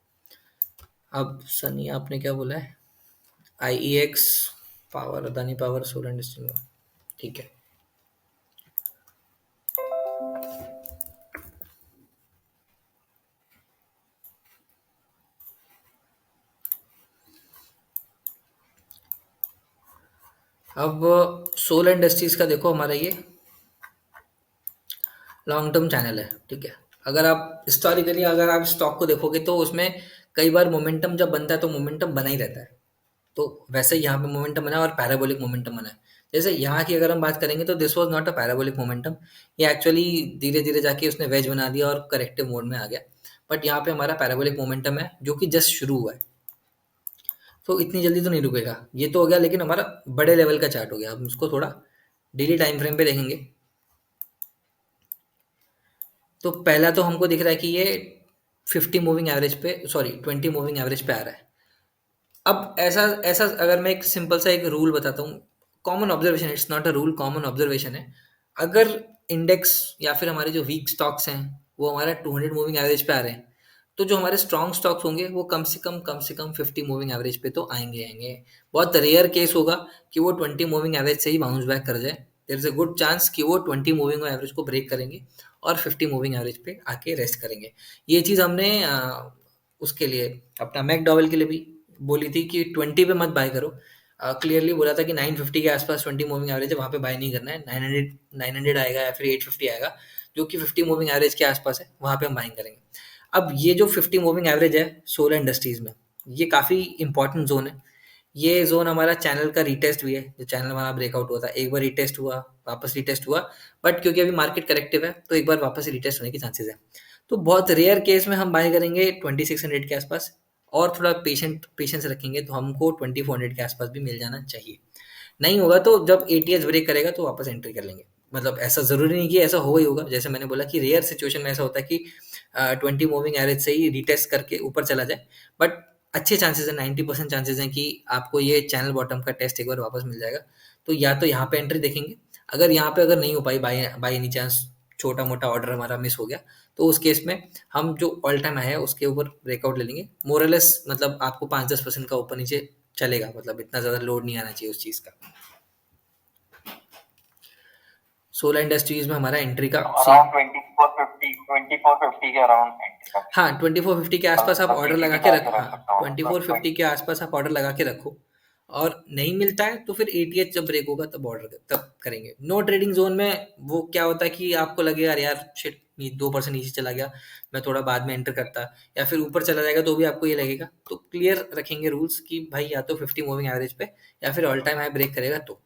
अब सनी आपने क्या बोला है? IEX power, Adani power, solar industry. ठीक है। अब सोलर इंडस्ट्रीज का देखो, हमारा ये लॉन्ग टर्म चैनल है। ठीक है। अगर आप हिस्टोरिकली अगर आप स्टॉक को देखोगे तो उसमें कई बार मोमेंटम जब बनता है तो मोमेंटम बना ही रहता है। तो वैसे ही यहाँ पे मोमेंटम बना है और पैराबोलिक मोमेंटम बना है। जैसे यहाँ की अगर हम बात करेंगे तो this was not a parabolic momentum. ये एक्चुअली धीरे धीरे जाके उसने वेज बना दिया और करेक्टिव मोड में आ गया। बट यहाँ पे हमारा पैराबोलिक मोमेंटम है जो कि जस्ट शुरू हुआ है। तो इतनी जल्दी तो नहीं रुकेगा। ये तो हो गया, लेकिन हमारा बड़े लेवल का चार्ट हो गया। हम उसको थोड़ा डेली टाइम फ्रेम पे देखेंगे तो पहला तो हमको दिख रहा है कि ये 50 मूविंग एवरेज पे, सॉरी 20 मूविंग एवरेज पे आ रहा है। अब ऐसा ऐसा अगर मैं एक सिंपल सा एक रूल बताता हूँ, common observation, it's not a rule, common observation है। अगर इंडेक्स या फिर हमारे जो वीक स्टॉक्स हैं वो हमारा 200 मूविंग एवरेज पे आ रहे हैं, तो जो हमारे स्ट्रॉन्ग स्टॉक्स होंगे वो कम से कम 50 मूविंग एवरेज पे तो आएंगे। बहुत रेयर केस होगा कि वो 20 मूविंग एवरेज से ही बाउंस बैक कर जाए। There is a good chance कि वो 20 मूविंग एवरेज को ब्रेक करेंगे और 50 मूविंग एवरेज पे आके रेस्ट करेंगे। ये चीज़ हमने उसके लिए, अपना मैकडॉवेल के लिए भी बोली थी कि 20 पे मत बाय करो। क्लियरली बोला था कि 950 के आसपास 20 मूविंग एवरेज है, वहाँ पे बाय नहीं करना है। 900 आएगा या फिर 850 आएगा जो कि 50 मूविंग एवरेज के आसपास है, वहाँ पे हम बाइंग करेंगे। अब ये जो 50 मूविंग एवरेज है सोलर इंडस्ट्रीज में, ये काफ़ी इंपॉर्टेंट जोन है। ये जोन हमारा चैनल का रीटेस्ट भी है। जो चैनल हमारा ब्रेकआउट हुआ था, एक बार रीटेस्ट हुआ, वापस रीटेस्ट हुआ। बट क्योंकि अभी मार्केट करेक्टिव है तो एक बार वापस रीटेस्ट होने की चांसेस है। तो बहुत रेयर केस में हम बाय करेंगे 2600 के आसपास, और थोड़ा पेशेंस रखेंगे तो हमको 2400 के आसपास भी मिल जाना चाहिए। नहीं होगा तो जब एटीएस ब्रेक करेगा तो वापस एंट्री कर लेंगे। मतलब ऐसा ज़रूरी नहीं कि ऐसा हो ही होगा। जैसे मैंने बोला कि रेयर सिचुएशन में ऐसा होता है कि 20 मूविंग एवरेज से ही रीटेस्ट करके ऊपर चला जाए। बट अच्छे चांसेस है, 90% चांसेस हैं कि आपको ये चैनल बॉटम का टेस्ट एक बार वापस मिल जाएगा। तो या तो यहाँ पे एंट्री देखेंगे। अगर यहाँ पे अगर नहीं हो पाई, बाय बाय एनी चांस छोटा मोटा ऑर्डर हमारा मिस हो गया, तो उस केस में हम जो ऑल टाइम हाई है उसके ऊपर ब्रेकआउट ले लेंगे। मोरलेस मतलब आपको 5-10% का ऊपर नीचे चलेगा, मतलब इतना ज़्यादा लोड नहीं आना चाहिए उस चीज़ का। सोलर इंडस्ट्रीज में हमारा एंट्री का अराउंड 2450 के अराउंड एंट्री का। हाँ, 2450 के आसपास आप ऑर्डर कंप्लीटली लगा के बिठा रख, के रख हाँ, सकता हूँ मतलब 2450 के आसपास आप ऑर्डर लगा के रखो। और नहीं मिलता है तो फिर एटीएच जब ब्रेक होगा तब ऑर्डर तब करेंगे। नो ट्रेडिंग जोन में वो क्या होता है कि आपको लगे यार यार शिट 2% नीचे चला गया, मैं थोड़ा बाद में एंटर करता, या फिर ऊपर चला जाएगा तो भी आपको ये लगेगा। तो क्लियर रखेंगे रूल्स कि भाई या तो 50 मूविंग एवरेज पे या फिर ऑल टाइम हाई ब्रेक करेगा तो।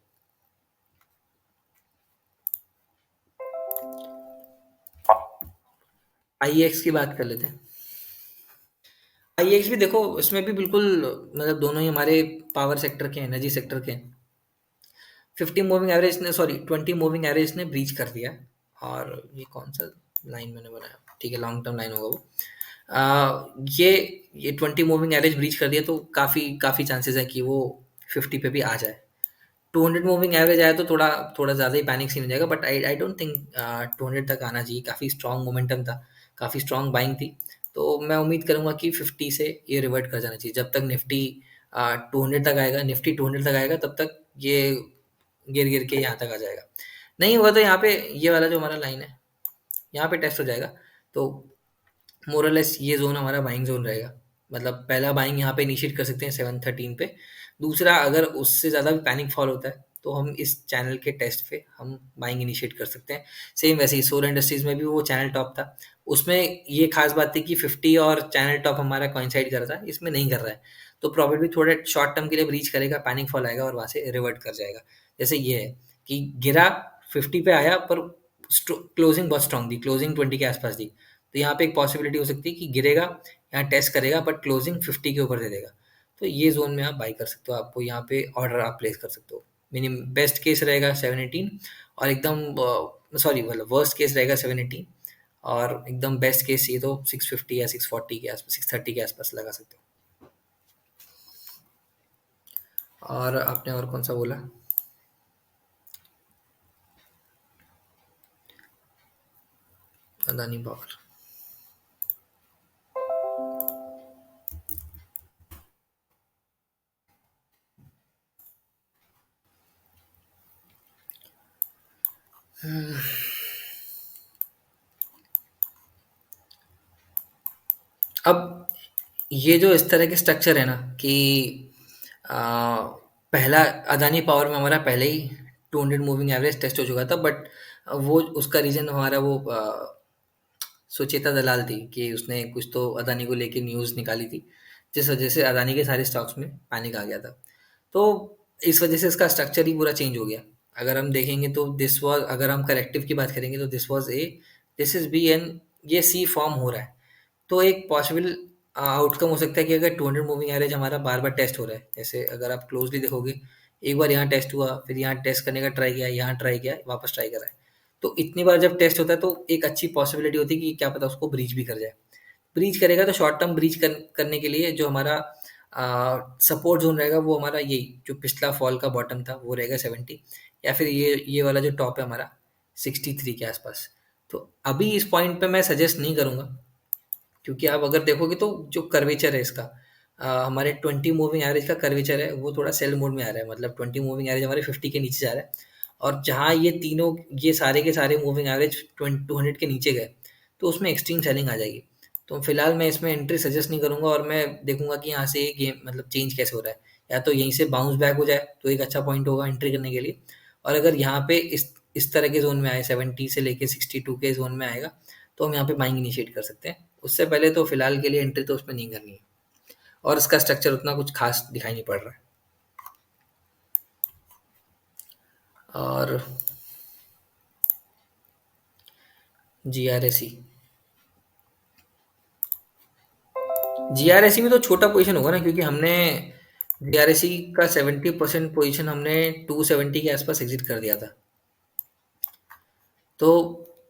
आईएक्स की बात कर लेते हैं। आईएक्स भी देखो, इसमें भी बिल्कुल मतलब दोनों ही हमारे पावर सेक्टर के हैं, एनर्जी सेक्टर के हैं। 50 मूविंग एवरेज ने, सॉरी 20 मूविंग एवरेज ने ब्रीच कर दिया है। और ये कौन सा लाइन मैंने बनाया, ठीक है लॉन्ग टर्म लाइन होगा वो। ये 20 मूविंग एवरेज ब्रीच कर दिया तो काफ़ी काफ़ी चांसेस है कि वो 50 पे भी आ जाए। 200 मूविंग एवरेज आया तो थोड़ा थोड़ा ज़्यादा ही पैनिक सीन हो जाएगा, but I I don't think 200 तक आना चाहिए। काफ़ी स्ट्रॉन्ग मोमेंटम था, काफ़ी स्ट्रॉन्ग बाइंग थी। तो मैं उम्मीद करूंगा कि 50 से ये रिवर्ट कर जाना चाहिए। जब तक निफ्टी 200 तक आएगा, निफ्टी 200 तक आएगा, तब तक ये गिर गिर के यहाँ तक आ जाएगा। नहीं हुआ तो यहाँ पे ये वाला जो हमारा लाइन है यहाँ पे टेस्ट हो जाएगा। तो मोरलेस ये जोन हमारा बाइंग जोन रहेगा। मतलब पहला बाइंग यहाँ पे इनिशिएट कर सकते हैं 713 पे। दूसरा, अगर उससे ज़्यादा भी पैनिक फॉल होता है तो हम इस चैनल के टेस्ट पे हम बाइंग इनिशिएट कर सकते हैं। सेम वैसे ही सोलर इंडस्ट्रीज में भी वो चैनल टॉप था, उसमें ये खास बात थी कि 50 और चैनल टॉप हमारा कोइंसाइड कर रहा था, इसमें नहीं कर रहा है। तो प्रॉब्लली थोड़ा शॉर्ट टर्म के लिए ब्रीच करेगा, पैनिक फॉल आएगा और वहाँ से रिवर्ट कर जाएगा। जैसे ये है कि गिरा 50 पे आया, पर क्लोजिंग बहुत स्ट्रांग थी, क्लोजिंग 20 के आसपास थी। तो यहाँ पे एक पॉसिबिलिटी हो सकती है कि गिरेगा, यहाँ टेस्ट करेगा, बट क्लोजिंग 50 के ऊपर दे देगा। तो ये जोन में आप बाई कर सकते हो, आपको यहाँ पे ऑर्डर आप प्लेस कर सकते हो। मिनिमम बेस्ट केस रहेगा 718, और एकदम सॉरी मतलब वर्स्ट केस रहेगा 718, और एकदम बेस्ट केस ये तो 650 या 640 के आसपास, 630 के आसपास लगा सकते हो। और आपने और कौन सा बोला? अदानी पावर। अब ये जो इस तरह के स्ट्रक्चर है ना कि आ, पहला अदानी पावर में हमारा पहले ही 200 मूविंग एवरेज टेस्ट हो चुका था, बट वो उसका रीजन हमारा वो सुचेता दलाल थी कि उसने कुछ तो अदानी को लेके न्यूज़ निकाली थी, जिस वजह से अदानी के सारे स्टॉक्स में पैनिक आ गया था। तो इस वजह से इसका स्ट्रक्चर ही पूरा चेंज हो गया। अगर हम देखेंगे तो दिस वाज, अगर हम करेक्टिव की बात करेंगे तो this was A, this is B N, ये सी फॉर्म हो रहा है। तो एक पॉसिबल आउटकम हो सकता है कि अगर 200 मूविंग एवरेज हमारा बार बार टेस्ट हो रहा है, जैसे अगर आप क्लोजली देखोगे, एक बार यहाँ टेस्ट हुआ, फिर यहाँ टेस्ट करने का ट्राई किया, यहाँ ट्राई किया, वापस ट्राई करा है। तो इतनी बार जब टेस्ट होता है तो एक अच्छी पॉसिबिलिटी होती है कि क्या पता उसको ब्रीच भी कर जाए। ब्रीच करेगा तो शॉर्ट टर्म ब्रीच करने के लिए जो हमारा सपोर्ट जोन रहेगा वो हमारा यही जो पिछला फॉल का बॉटम था वो रहेगा 70, या फिर ये वाला जो टॉप है हमारा 63 के आसपास। तो अभी इस पॉइंट पे मैं सजेस्ट नहीं करूँगा, क्योंकि आप अगर देखोगे तो जो कर्वेचर है इसका, हमारे 20 मूविंग एवरेज का कर्वेचर है वो थोड़ा सेल मोड में आ रहा है। मतलब 20 मूविंग एवरेज हमारे 50 के नीचे जा रहा है, और जहाँ ये तीनों, ये सारे के सारे मूविंग एवरेज 200 के नीचे गए तो उसमें एक्सट्रीम सेलिंग आ जाएगी। तो फिलहाल मैं इसमें एंट्री सजेस्ट नहीं करूंगा, और मैं देखूंगा कि यहाँ से ये गेम मतलब चेंज कैसे हो रहा है। या तो यहीं से बाउंस बैक हो जाए तो एक अच्छा पॉइंट होगा एंट्री करने के लिए, और अगर यहाँ पे इस तरह के जोन में आए, 70 से लेके 62 के जोन में आएगा, तो हम यहाँ पे बाइंग इनिशिएट कर सकते हैं। उससे पहले तो फिलहाल के लिए एंट्री तो उसमें नहीं करनी है, और इसका स्ट्रक्चर उतना कुछ खास दिखाई नहीं पड़ रहा है। और जीआरएसी, जीआरएसी में तो छोटा पोजीशन होगा ना, क्योंकि हमने जीआरएसी का 70% पोजीशन हमने 270 के आसपास एग्जिट कर दिया था। तो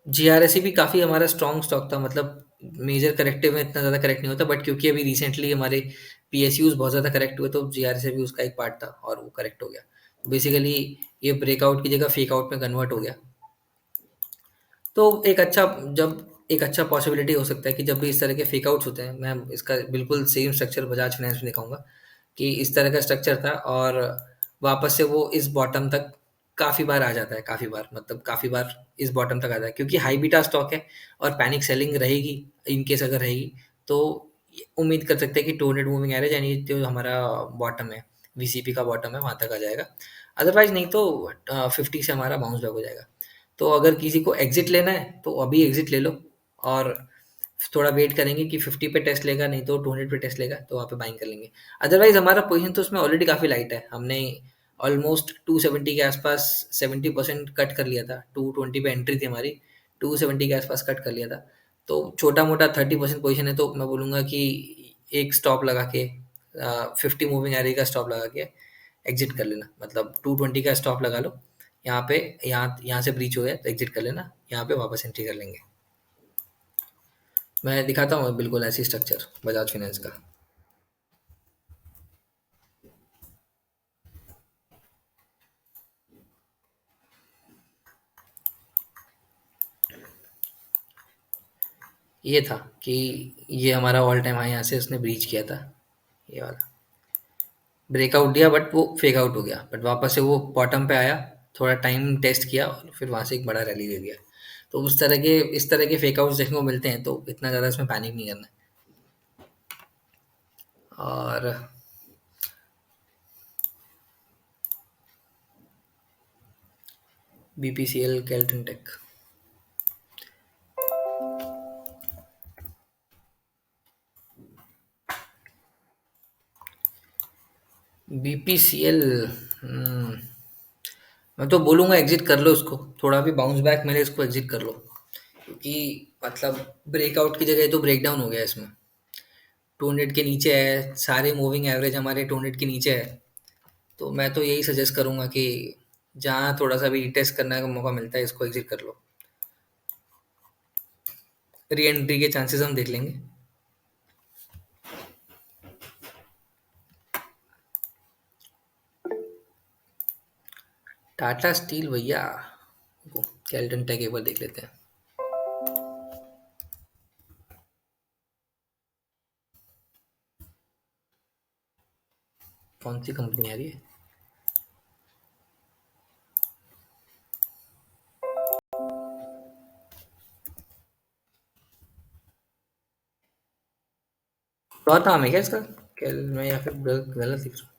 जीआरएसी भी काफ़ी हमारा स्ट्रॉन्ग स्टॉक था। मतलब मेजर करेक्टिव में इतना ज़्यादा करेक्ट नहीं होता, बट क्योंकि अभी रिसेंटली हमारे पीएसयूज बहुत ज़्यादा करेक्ट हुए तो जीआरएसी भी उसका एक पार्ट था और वो करेक्ट हो गया। बेसिकली ये ब्रेकआउट की जगह फेक आउट में कन्वर्ट हो गया। तो एक अच्छा, जब एक अच्छा पॉसिबिलिटी हो सकता है कि जब भी इस तरह के फेक आउट्स होते हैं, मैं इसका बिल्कुल सेम स्ट्रक्चर बजाज फाइनेंस में दिखाऊंगा कि इस तरह का स्ट्रक्चर था, और वापस से वो इस बॉटम तक काफ़ी बार आ जाता है, काफ़ी बार मतलब काफ़ी बार इस बॉटम तक आता है, क्योंकि हाई बीटा स्टॉक है और पैनिक सेलिंग रहेगी। इन केस अगर रहेगी तो उम्मीद कर सकते हैं कि 200 मूविंग एवरेज यानी जो हमारा बॉटम है, वीसीपी का बॉटम है, वहाँ तक आ जाएगा। अदरवाइज नहीं तो 50 से हमारा बाउंस बैक हो जाएगा। तो अगर किसी को एग्जिट लेना है तो अभी एग्जिट ले लो, और थोड़ा वेट करेंगे कि 50 पे टेस्ट लेगा, नहीं तो 200 पे टेस्ट लेगा, तो वहाँ पे बाइंग कर लेंगे। अदरवाइज हमारा पोजीशन तो उसमें ऑलरेडी काफ़ी लाइट है। हमने ऑलमोस्ट 270 के आसपास 70% कट कर लिया था। 220 पे एंट्री थी हमारी, 270 के आसपास कट कर लिया था। तो छोटा मोटा 30% पोजीशन है, तो मैं बोलूँगा कि एक स्टॉप लगा के 50 मूविंग एवरेज का स्टॉप लगा के एग्जिट कर लेना। मतलब 220 का स्टॉप लगा लो, यहाँ पे यहाँ यहाँ से ब्रीच हो गया तो एग्जिट कर लेना, यहाँ पे वापस एंट्री कर लेंगे। मैं दिखाता हूँ बिल्कुल ऐसी स्ट्रक्चर बजाज फाइनेंस का। ये था कि ये हमारा ऑल टाइम हाई यहाँ से उसने ब्रीच किया था, ये वाला ब्रेकआउट दिया, बट वो फेक आउट हो गया। बट वापस से वो बॉटम पे आया, थोड़ा टाइम टेस्ट किया और फिर वहाँ से एक बड़ा रैली दे दिया। तो उस तरह के इस तरह के फेक आउट्स देखने को मिलते हैं, तो इतना ज़्यादा इसमें पैनिक नहीं करना है। और BPCL कैल्टन टेक, BPCL, मैं तो बोलूँगा एग्जिट कर लो उसको, थोड़ा भी बाउंस बैक मिले इसको एग्जिट कर लो। क्योंकि मतलब ब्रेकआउट की जगह तो ब्रेकडाउन हो गया इसमें। 200 के नीचे है, सारे मूविंग एवरेज हमारे 200 के नीचे है। तो मैं तो यही सजेस्ट करूँगा कि जहाँ थोड़ा सा भी टेस्ट करने का मौका मिलता है इसको एग्जिट कर लो। री एंट्री के चांसेस हम देख लेंगे। टाटा स्टील भैया, कैल्टन टेक एक बार देख लेते हैं। कौन सी कंपनी आ रही है? और नाम है क्या इसका? कैल में, या फिर गलत लिख रहा हूँ?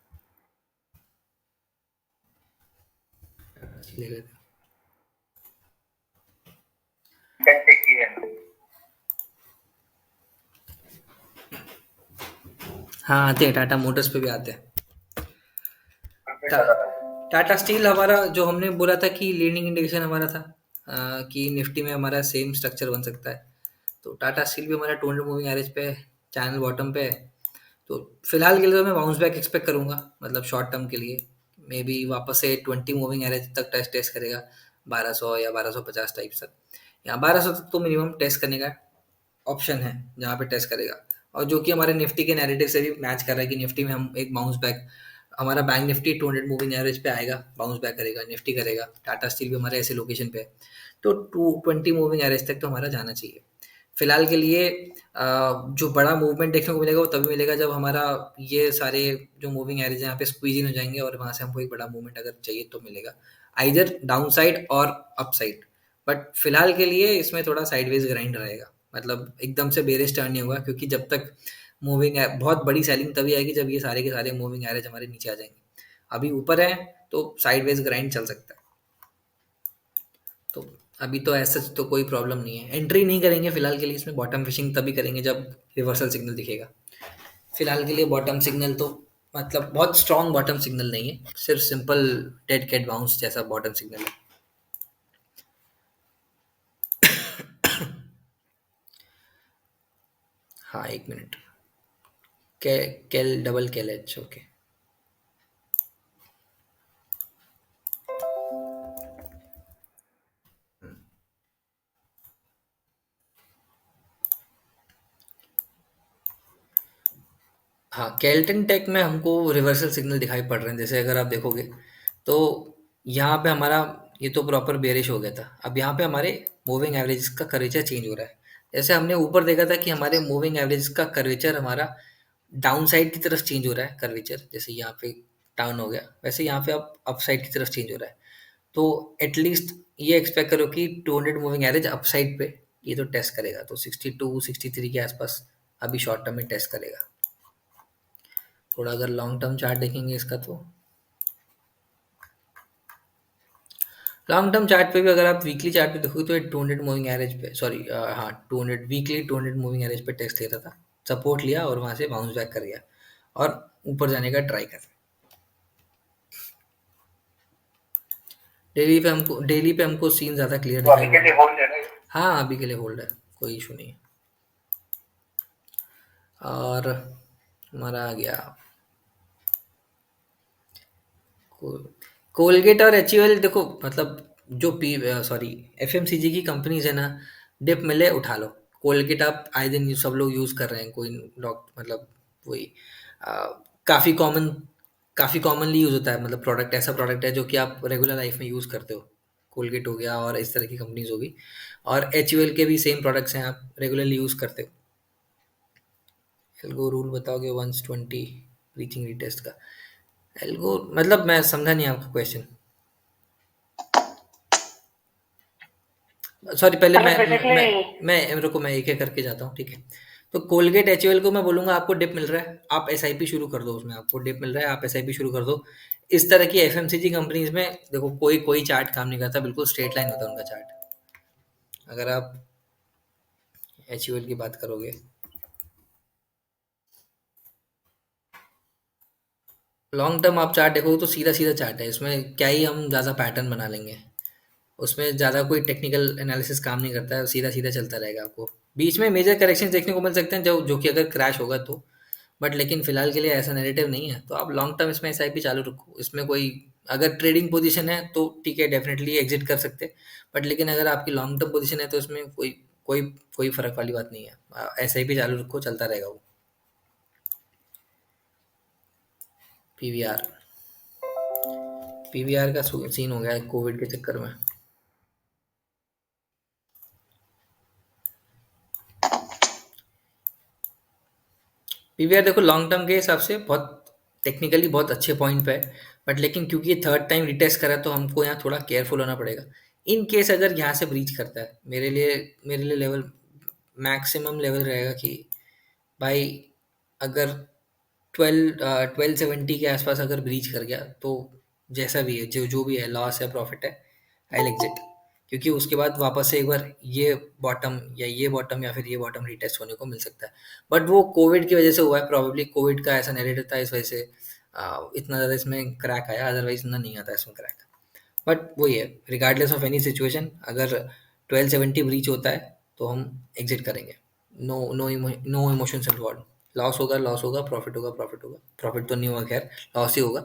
ले लेते हैं। कैन टेक की है। हाँ आते हैं, टाटा मोटर्स पे भी आते हैं। काफी टा, ज्यादा था। टाटा स्टील हमारा जो हमने बोला था कि लीडिंग इंडिकेशन हमारा था, कि निफ्टी में हमारा सेम स्ट्रक्चर बन सकता है। तो टाटा स्टील भी हमारा 200 मूविंग एवरेज पे है, चैनल बॉटम पे है। तो फिलहाल के लिए तो मैं बाउंस बैक एक्सपेक्ट करूंगा, मतलब शॉर्ट टर्म के लिए। मे बी वापस से 20 मूविंग एवरेज तक टेस्ट करेगा, 1200 या 1250 टाइप तक, या 1200 तक तो मिनिमम टेस्ट करने का ऑप्शन है जहाँ पे टेस्ट करेगा। और जो कि हमारे निफ्टी के नैरेटिव से भी मैच कर रहा है कि निफ्टी में हम एक बाउंस बैक, हमारा बैंक निफ्टी 200 मूविंग एवरेज पे आएगा, बाउंस बैक करेगा, निफ्टी करेगा, टाटा स्टील भी हमारे ऐसे लोकेशन पे है। तो 220 मूविंग एवरेज तक तो हमारा जाना चाहिए। फिलहाल के लिए जो बड़ा मूवमेंट देखने को मिलेगा वो तभी मिलेगा जब हमारा ये सारे जो मूविंग एवरेज यहाँ पे स्क्वीज इन हो जाएंगे, और वहाँ से हमको एक बड़ा मूवमेंट अगर चाहिए तो मिलेगा, आइदर डाउन साइड और अप साइड। बट फिलहाल के लिए इसमें थोड़ा साइडवेज ग्राइंड रहेगा, मतलब एकदम से बेरिश टर्न नहीं होगा, क्योंकि जब तक मूविंग बहुत बड़ी सेलिंग तभी आएगी जब ये सारे के सारे मूविंग एवरेज हमारे नीचे आ जाएंगे। अभी ऊपर है तो साइडवेज ग्राइंड चल सकता है। तो अभी तो ऐसा तो कोई प्रॉब्लम नहीं है, एंट्री नहीं करेंगे फिलहाल के लिए इसमें। बॉटम फिशिंग तभी करेंगे जब रिवर्सल सिग्नल दिखेगा। फिलहाल के लिए बॉटम सिग्नल तो मतलब बहुत स्ट्रॉन्ग बॉटम सिग्नल नहीं है, सिर्फ सिंपल डेड कैट बाउंस जैसा बॉटम सिग्नल है। हाँ एक मिनट, के केल डबल केल एच, ओके। हाँ केल्टन टेक में हमको रिवर्सल सिग्नल दिखाई पड़ रहे हैं, जैसे अगर आप देखोगे तो यहाँ पे हमारा ये तो प्रॉपर बेरिश हो गया था। अब यहाँ पे हमारे मूविंग एवरेज का कर्वेचर चेंज हो रहा है। जैसे हमने ऊपर देखा था कि हमारे मूविंग एवरेज का कर्वेचर हमारा डाउन साइड की तरफ चेंज हो रहा है कर्वेचर, जैसे यहाँ पे डाउन हो गया, वैसे यहाँ पे अब अप साइड की तरफ चेंज हो रहा है। तो एटलीस्ट ये एक्सपेक्ट करो कि 200 मूविंग एवरेज अप साइड पे ये तो टेस्ट करेगा, तो 62 63 के आसपास अभी शॉर्ट टर्म में टेस्ट करेगा। थोड़ा अगर लॉन्ग टर्म चार्ट देखेंगे इसका, तो लॉन्ग टर्म चार्ट पे भी अगर आप वीकली चार्ट पे देखोगे तो ये 200 मूविंग एवरेज पे, सॉरी हाँ 200 वीकली 200 मूविंग एवरेज पे टेस्ट ले रहा था, सपोर्ट लिया और वहां से बाउंस बैक कर गया और ऊपर जाने का ट्राई कर रहा है। डेली पे हमको सीन ज़्यादा क्लियर तो दिखाई अभी पड़ के रहा लिए है। होल्ड है ना ये? हाँ अभी के लिए होल्ड है, कोई इशू नहीं है। और हमारा आ गया कोलगेट और एचयूएल। देखो मतलब जो पी सॉरी एफएमसीजी की कंपनीज है ना, डिप मिले उठा लो। कोलगेट आप आए दिन सब लोग यूज़ कर रहे हैं, कोई डॉक मतलब वही अ, काफ़ी कॉमन काफ़ी कॉमनली यूज़ होता है, मतलब प्रोडक्ट ऐसा प्रोडक्ट है जो कि आप रेगुलर लाइफ में यूज़ करते हो। कोलगेट हो गया और इस तरह की कंपनीज होगी, और एचयूएल के भी सेम प्रोडक्ट्स हैं, आप रेगुलरली यूज़ करते हो। एल्गो रूल बताओगे 120 रीचिंग रीटेस्ट का? एल्गो मतलब मैं समझा नहीं आपका क्वेश्चन। सॉरी पहले मतलब बेसिकली मैं रुको, मैं एक एक करके जाता हूँ, ठीक है। तो कोलगेट एचयूएल को मैं बोलूंगा आपको डिप मिल रहा है, आप एसआईपी शुरू कर दो, उसमें आपको डिप मिल रहा है, आप एसआईपी शुरू कर दो। इस तरह की एफएमसीजी कंपनीज में देखो कोई कोई चार्ट काम नहीं करता, बिल्कुल स्ट्रेट लाइन होता है उनका चार्ट, अगर आप एचयूएल की बात करोगे। लॉन्ग टर्म आप चार्ट देखोगे तो सीधा सीधा चार्ट है, इसमें क्या ही हम ज़्यादा पैटर्न बना लेंगे, उसमें ज़्यादा कोई टेक्निकल एनालिसिस काम नहीं करता है, सीधा सीधा चलता रहेगा। आपको बीच में मेजर करेक्शन देखने को मिल सकते हैं जो जो कि अगर क्रैश होगा तो, बट लेकिन फिलहाल के लिए ऐसा नैरेटिव नहीं है, तो आप लॉन्ग टर्म इसमें एसआईपी चालू रखो। इसमें कोई अगर ट्रेडिंग पोजीशन है तो ठीक है, डेफिनेटली एग्जिट कर सकते हैं, बट लेकिन अगर आपकी लॉन्ग टर्म पोजीशन है तो इसमें कोई कोई कोई फर्क वाली बात नहीं है, एसआईपी चालू रखो, चलता रहेगा वो। पीवीआर पीवीआर का सीन हो गया है कोविड के चक्कर में। पीवीआर देखो लॉन्ग टर्म के हिसाब से बहुत टेक्निकली बहुत अच्छे पॉइंट पे है, बट लेकिन क्योंकि ये थर्ड टाइम रिटेस्ट करा तो हमको यहाँ थोड़ा केयरफुल होना पड़ेगा। इन केस अगर यहाँ से ब्रीच करता है, मेरे लिए लेवल मैक्सिमम लेवल रहेगा कि भाई अगर 1270 के आसपास अगर ब्रीच कर गया तो जैसा भी है, जो जो भी है, लॉस है प्रॉफिट है, आई एग्जिट। क्योंकि उसके बाद वापस से एक बार ये बॉटम या फिर ये बॉटम रिटेस्ट होने को मिल सकता है, बट वो कोविड की वजह से हुआ है, प्रॉब्लली कोविड का ऐसा नैरेटिव था, इस वजह से इतना ज़्यादा इसमें क्रैक आया, अदरवाइज इतना नहीं आता इसमें क्रैक। बट वही है, रिगार्डलेस ऑफ एनी सिचुएशन, अगर 1270 ब्रीच होता है तो हम एग्जिट करेंगे। No no no emotions involve. Loss होगा, प्रॉफिट होगा, प्रॉफिट होगा, प्रॉफिट तो नहीं होगा, खैर लॉस ही होगा।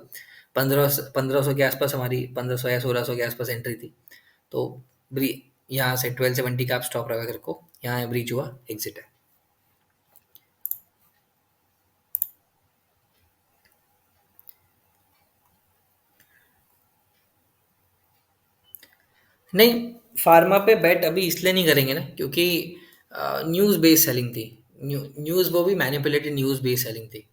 1500 के आसपास हमारी 1500 या 1600 के आसपास एंट्री थी, तो ब्री यहाँ से 1270 का आप स्टॉप लगा कर रखो, यहाँ ब्रीच हुआ, एग्जिट है। नहीं, फार्मा पे बेट अभी इसलिए नहीं करेंगे ना, क्योंकि न्यूज़ बेस्ड सेलिंग थी। न्यूज़ वो भी मैनिपुलेटेड न्यूज़ बेस्ड सेलिंग थी,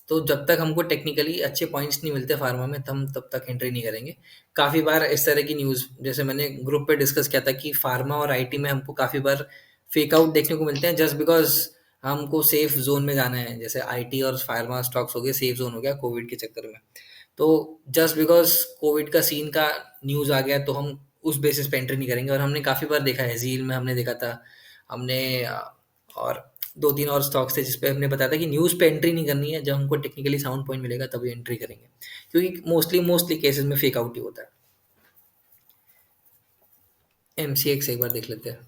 तो जब तक हमको टेक्निकली अच्छे पॉइंट्स नहीं मिलते फार्मा में हम तब तक एंट्री नहीं करेंगे। काफ़ी बार इस तरह की न्यूज़, जैसे मैंने ग्रुप पे डिस्कस किया था कि फार्मा और आईटी में हमको काफ़ी बार फेक आउट देखने को मिलते हैं, जस्ट बिकॉज हमको सेफ जोन में जाना है। जैसे आईटी और फार्मा स्टॉक्स हो गए, सेफ जोन हो गया कोविड के चक्कर में, तो जस्ट बिकॉज कोविड का सीन का न्यूज़ आ गया तो हम उस बेसिस पे एंट्री नहीं करेंगे। और हमने काफ़ी बार देखा है, झील में हमने देखा था, हमने और दो तीन और स्टॉक्स थे जिसपे हमने बताया था कि न्यूज़ पे एंट्री नहीं करनी है, जब हमको टेक्निकली साउंड पॉइंट मिलेगा तभी एंट्री करेंगे, क्योंकि मोस्टली केसेस में फेक आउट ही होता है। एमसीएक्स एक बार देख लेते हैं।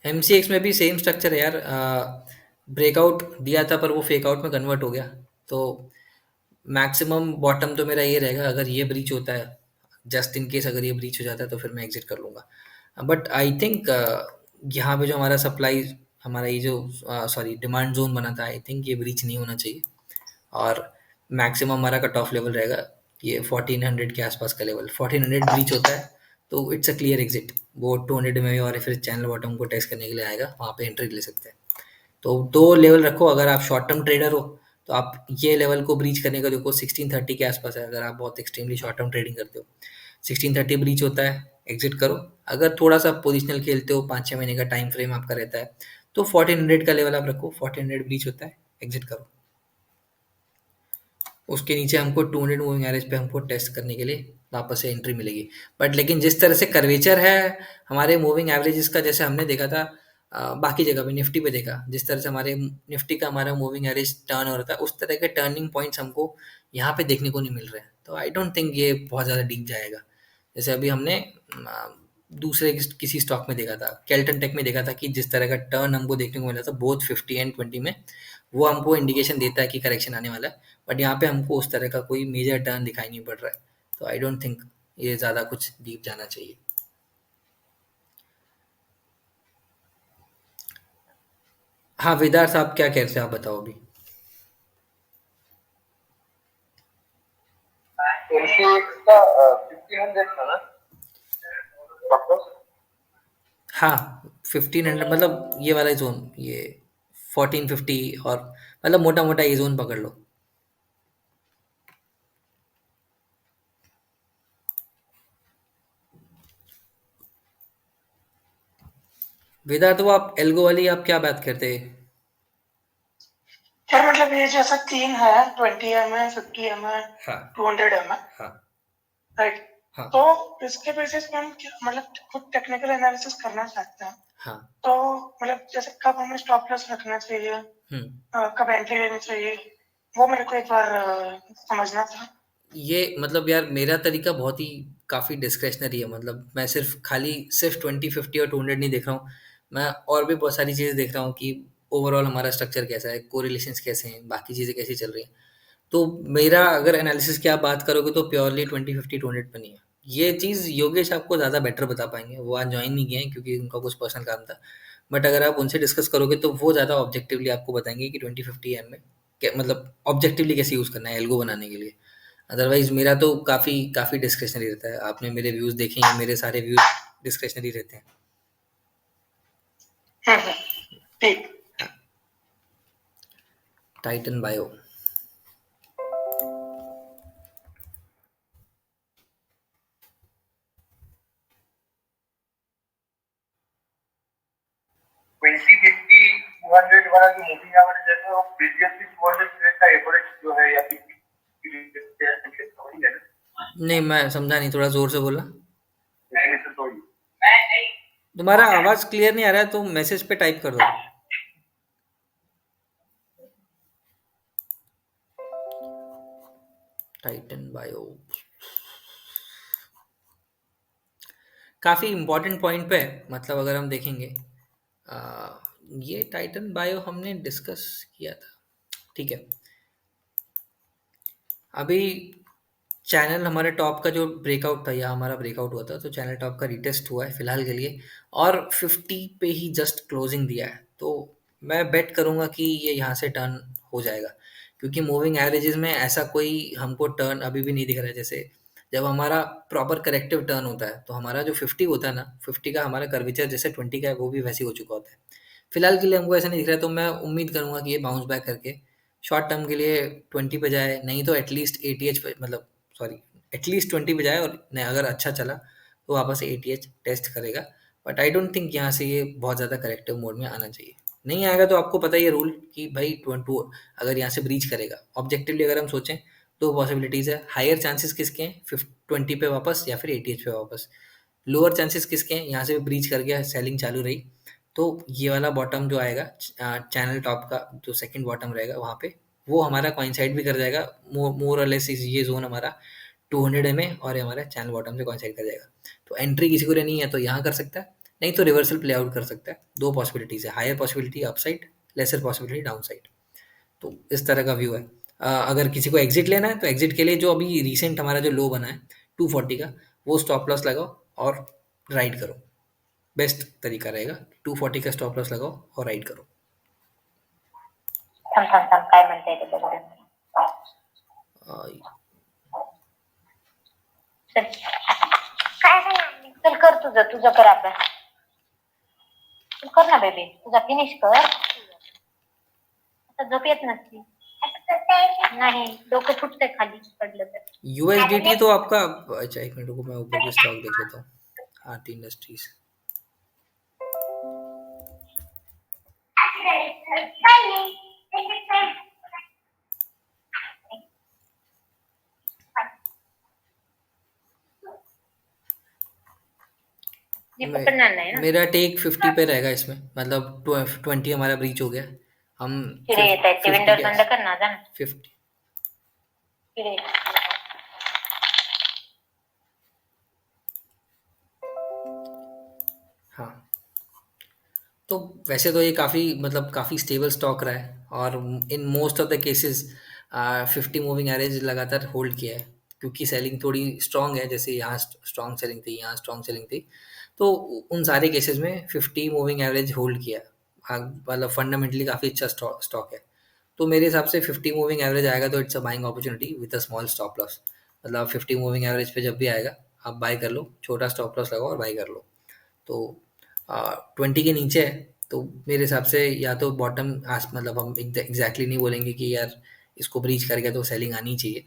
एमसीएक्स में भी सेम स्ट्रक्चर है यार, ब्रेकआउट दिया था पर वो फेक आउट में कन्वर्ट हो गया, तो मैक्सिमम बॉटम तो मेरा ये रहेगा, अगर ये ब्रीच होता है, जस्ट इन केस अगर ये ब्रीच हो जाता है तो फिर मैं एग्जिट कर लूँगा। बट आई थिंक यहाँ पे जो हमारा सप्लाई, हमारा ये जो सॉरी डिमांड जोन बना था, आई थिंक ये ब्रीच नहीं होना चाहिए, और मैक्सिमम हमारा कट ऑफ लेवल रहेगा ये 1400 के आसपास का लेवल। 1400 ब्रीच होता है तो इट्स अ क्लियर एग्जिट, वो 200 में भी और फिर चैनल बॉटम को टेस्ट करने के लिए आएगा, वहाँ पे एंट्री ले सकते हैं। तो दो लेवल रखो, अगर आप शॉर्ट टर्म ट्रेडर हो तो आप ये लेवल को ब्रीच करने का देखो, 1630 के आसपास है, अगर आप बहुत एक्सट्रीमली शॉर्ट टर्म ट्रेडिंग करते हो 1630 ब्रीच होता है, एग्जिट करो। अगर थोड़ा सा पोजिशनल खेलते हो, 5-6 महीने का टाइम फ्रेम आपका रहता है, तो 1400 का लेवल आप रखो, 1400 ब्रीच होता है, एग्जिट करो। उसके नीचे हमको 200 मूविंग एवरेज पे हमको टेस्ट करने के लिए वापस से एंट्री मिलेगी। बट लेकिन जिस तरह से कर्वेचर है हमारे मूविंग एवरेजेस का, जैसे हमने देखा था बाकी जगह पे निफ्टी पे देखा, जिस तरह से हमारे निफ्टी का हमारा मूविंग एवरेज टर्न हो रहा था, उस तरह के टर्निंग पॉइंट्स हमको यहाँ पे देखने को नहीं मिल रहे हैं। तो आई डोंट थिंक ये बहुत ज़्यादा डीप जाएगा। जैसे अभी हमने दूसरे किसी स्टॉक में देखा था, केल्टन टेक में देखा था कि जिस तरह का टर्न हमको देखने को मिला था बोथ 50 एंड 20 में, वो हमको इंडिकेशन देता है कि करेक्शन आने वाला है। बट यहाँ पे हमको उस तरह का कोई मेजर टर्न दिखाई नहीं पड़ रहा है। तो आई डोंट थिंक ये ज़्यादा कुछ डीप जाना चाहिए। हाँ, विदार साहब क्या कह रहे थे, आप बताओ अभी। एमसीएक्स का 1500 था ना वापस। हाँ, 1500 मतलब ये वाला जोन, ये 1450 और मतलब मोटा मोटा ये जोन पकड़ लो। वेदांत, तो आप एल्गो वाली आप क्या बात करते हैं? यार मतलब ये जैसा तीन है, 20 mA, 50 mA, हाँ 200 mA, हाँ राइट। हाँ तो इसके बेसिस पे हम मतलब खुद टेक्निकल एनालिसिस करना चाहते हैं। हाँ। तो मतलब जैसे कब हमें स्टॉप लॉस रखना चाहिए, कब एंट्री लेनी चाहिए, वो मेरे को एक बार समझना था। ये मतलब यार मेरा तरीका बहुत ही काफ़ी डिस्क्रेशनरी है। मतलब मैं सिर्फ 20 50 और 200 नहीं देख रहा हूँ। मैं और भी बहुत सारी चीज़ें देख रहा हूँ कि ओवरऑल हमारा स्ट्रक्चर कैसा है, कोरिलेशंस कैसे हैं, बाकी चीज़ें कैसी चल रही हैं। तो मेरा अगर एनालिसिस की आप बात करोगे तो प्योरली 20 50 200 पर नहीं है। ये चीज़ योगेश आपको ज़्यादा बेटर बता पाएंगे, वो आज ज्वाइन नहीं किए हैं क्योंकि उनका कुछ पर्सनल काम था। बट अगर आप उनसे डिस्कस करोगे तो वो ज़्यादा ऑब्जेक्टिवली आपको बताएंगे कि 20 50 एम में मतलब ऑब्जेक्टिवली कैसे यूज़ करना है एल्गो बनाने के लिए। अदरवाइज मेरा तो काफ़ी काफ़ी डिस्क्रिशनरी रहता है। आपने मेरे व्यूज़ देखे हैं, मेरे सारे व्यूज़ डिस्क्रिशनरी रहते हैं। ठीक। हाँ, टाइटन बायो। 20 50 200 वाला जो मूविंग एवरेज है वो प्रीवियसली 200 का एवरेज जो है या 50 है ना। नहीं, मैं समझा नहीं, थोड़ा ज़ोर से बोला। नहीं तो सॉरी। तुम्हारा आवाज़ क्लियर नहीं आ रहा है तो मैसेज पे टाइप कर दो। टाइटन बायो काफ़ी इम्पोर्टेंट पॉइंट पे है। मतलब अगर हम देखेंगे आ, ये टाइटन बायो हमने डिस्कस किया था, ठीक है। अभी चैनल हमारे टॉप का जो ब्रेकआउट था, या हमारा ब्रेकआउट हुआ था, तो चैनल टॉप का रिटेस्ट हुआ है फिलहाल के लिए, और 50 पे ही जस्ट क्लोजिंग दिया है। तो मैं बेट करूंगा कि ये यहाँ से टर्न हो जाएगा, क्योंकि मूविंग एवरेजेस में ऐसा कोई हमको टर्न अभी भी नहीं दिख रहा है। जैसे जब हमारा प्रॉपर करेक्टिव टर्न होता है तो हमारा जो 50 होता है ना, 50 का हमारा कर्वेचर जैसे 20 का है वो भी वैसे ही हो चुका होता है। फिलहाल के लिए हमको ऐसा नहीं दिख रहा है, तो मैं उम्मीद करूंगा कि ये बाउंस बैक करके शॉर्ट टर्म के लिए 20 पे जाए, नहीं तो एटलीस्ट एटीएच पे, मतलब सॉरी, एटलीस्ट 20 पे जाए, और नहीं अगर अच्छा चला तो वापस से एटीएच टेस्ट करेगा। बट आई डोंट थिंक यहाँ से ये बहुत ज़्यादा करेक्टिव मोड में आना चाहिए। नहीं आएगा तो आपको पता ही है रूल कि भाई 22 अगर यहाँ से ब्रीच करेगा, ऑब्जेक्टिवली अगर हम सोचें, दो पॉसिबिलिटीज़ है। हायर चांसेस किसके हैं, 20 पे वापस या फिर एटीएच पे वापस। लोअर चांसेस किसके हैं, यहाँ से भी ब्रीच कर गया, सेलिंग चालू रही, तो ये वाला बॉटम जो आएगा चैनल टॉप का जो सेकंड बॉटम रहेगा वहाँ पे, वो हमारा कोइंसाइड भी कर जाएगा। मोर और लेस ये जोन हमारा 200 में, और ये हमारा चैनल बॉटम से कोइंसाइड कर जाएगा। तो एंट्री किसी को लेनी है तो यहाँ कर सकता है, नहीं तो रिवर्सल प्ले आउट कर सकता है। दो पॉसिबिलिटीज़ है, higher possibility upside, lesser possibility downside. तो इस तरह का व्यू है। अगर किसी को एग्जिट लेना है तो एग्जिट के लिए जो अभी रिसेंट हमारा जो लो बना है 240 का, वो स्टॉप लॉस लगाओ और राइड करो। बेस्ट तरीका रहेगा, 240 का स्टॉप लॉस लगाओ और राइड करो। थांब थांब थांब काय म्हणताय ते बघू दे. अ, चल काय नाही चल कर तुझं कर अभ्यास. तू कर ना बेबी, तुझा फिनिश कर. आता झोप येत नसती. नाही, डोकं फुटतंय खाली पडलं तर. यूएसडीटी तो आपका, अच्छा एक मिनट को मैं ऊपर के स्टॉक देख लेता हूँ। आरटी इंडस्ट्रीज, ये मैं पकड़ना नहीं है ना। मेरा टेक 50 पे रहेगा इसमें, मतलब 20 हमारा ब्रीच हो गया, हम फिर ये 50 विंडोज के बंद करना था ना। 50। फिर ये- हाँ, तो वैसे तो ये काफ़ी मतलब काफ़ी स्टेबल स्टॉक रहा है, और in most of the cases 50 moving average लगातार होल्ड किया है, क्योंकि सेलिंग थोड़ी स्ट्रांग है, जैसे यहाँ स्ट्रांग सेलिंग थी, यहाँ स्ट्रांग सेलिंग थी, तो उन सारे केसेस में 50 मूविंग एवरेज होल्ड किया है। हाँ, मतलब फंडामेंटली काफ़ी अच्छा स्टॉक है। तो मेरे हिसाब से 50 मूविंग एवरेज आएगा तो it's a buying opportunity with a small stop loss. मतलब 50 मूविंग एवरेज पे जब भी आएगा आप बाई कर लो, छोटा स्टॉप लॉस लगाओ और बाई कर लो। तो 20 के नीचे है तो मेरे हिसाब से या तो बॉटम आस मतलब हम एग्जैक्टली नहीं बोलेंगे कि यार इसको ब्रीच कर गया तो सेलिंग आनी चाहिए,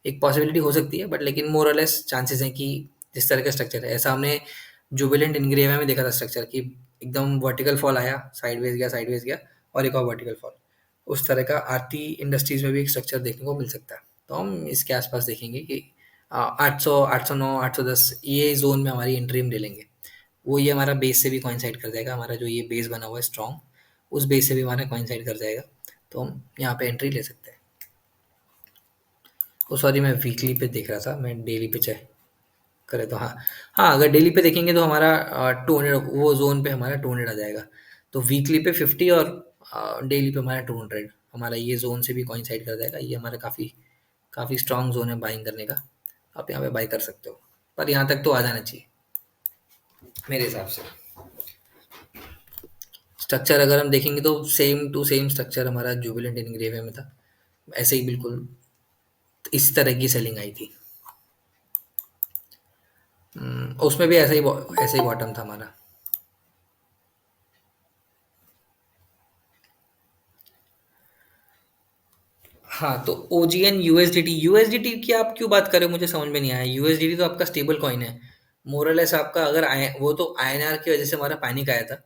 एक पॉसिबिलिटी हो सकती है, बट लेकिन मोर और लेस चांसेस हैं कि जिस तरह का स्ट्रक्चर है, ऐसा हमने जुबिलेंट इनग्रेविया में देखा था स्ट्रक्चर कि एकदम वर्टिकल फॉल आया, साइडवेज गया और एक और वर्टिकल फॉल। उस तरह का आरती इंडस्ट्रीज में भी एक स्ट्रक्चर देखने को मिल सकता है। तो हम इसके आसपास देखेंगे कि 800 809 810 ये जोन में हमारी एंट्री हम ले लेंगे। वो ये हमारा बेस से भी कोइंसाइड कर जाएगा, हमारा जो ये बेस बना हुआ है स्ट्रॉन्ग, उस बेस से भी हमारा कोइंसाइड कर जाएगा, तो हम यहाँ पे एंट्री ले सकते हैं। ओ सॉरी, मैं वीकली पे देख रहा था, मैं डेली पे चेक करे तो हाँ। हाँ, अगर डेली पे देखेंगे तो हमारा 200 वो जोन पे हमारा 200 आ जाएगा। तो वीकली पे 50 और डेली पे हमारा 200 हमारा ये जोन से भी कोइंसाइड कर जाएगा। ये हमारा काफ़ी काफ़ी स्ट्रॉन्ग जोन है बाइंग करने का, आप यहाँ पे बाई कर सकते हो, पर यहाँ तक तो आ जाना चाहिए मेरे हिसाब से। स्ट्रक्चर अगर हम देखेंगे तो सेम टू सेम स्ट्रक्चर हमारा जुबिलेंट इनग्रेविया में था, ऐसे ही बिल्कुल इस तरह की सेलिंग आई थी। उसमें भी ऐसे ही बॉटम था हमारा। हाँ, तो ओजीएन यूएसडीटी की आप क्यों बात कर रहे हो, मुझे समझ में नहीं आया। यूएसडीटी तो आपका स्टेबल कॉइन है, मोरलेस आपका अगर वो तो आईएनआर की वजह से हमारा पैनिक आया था।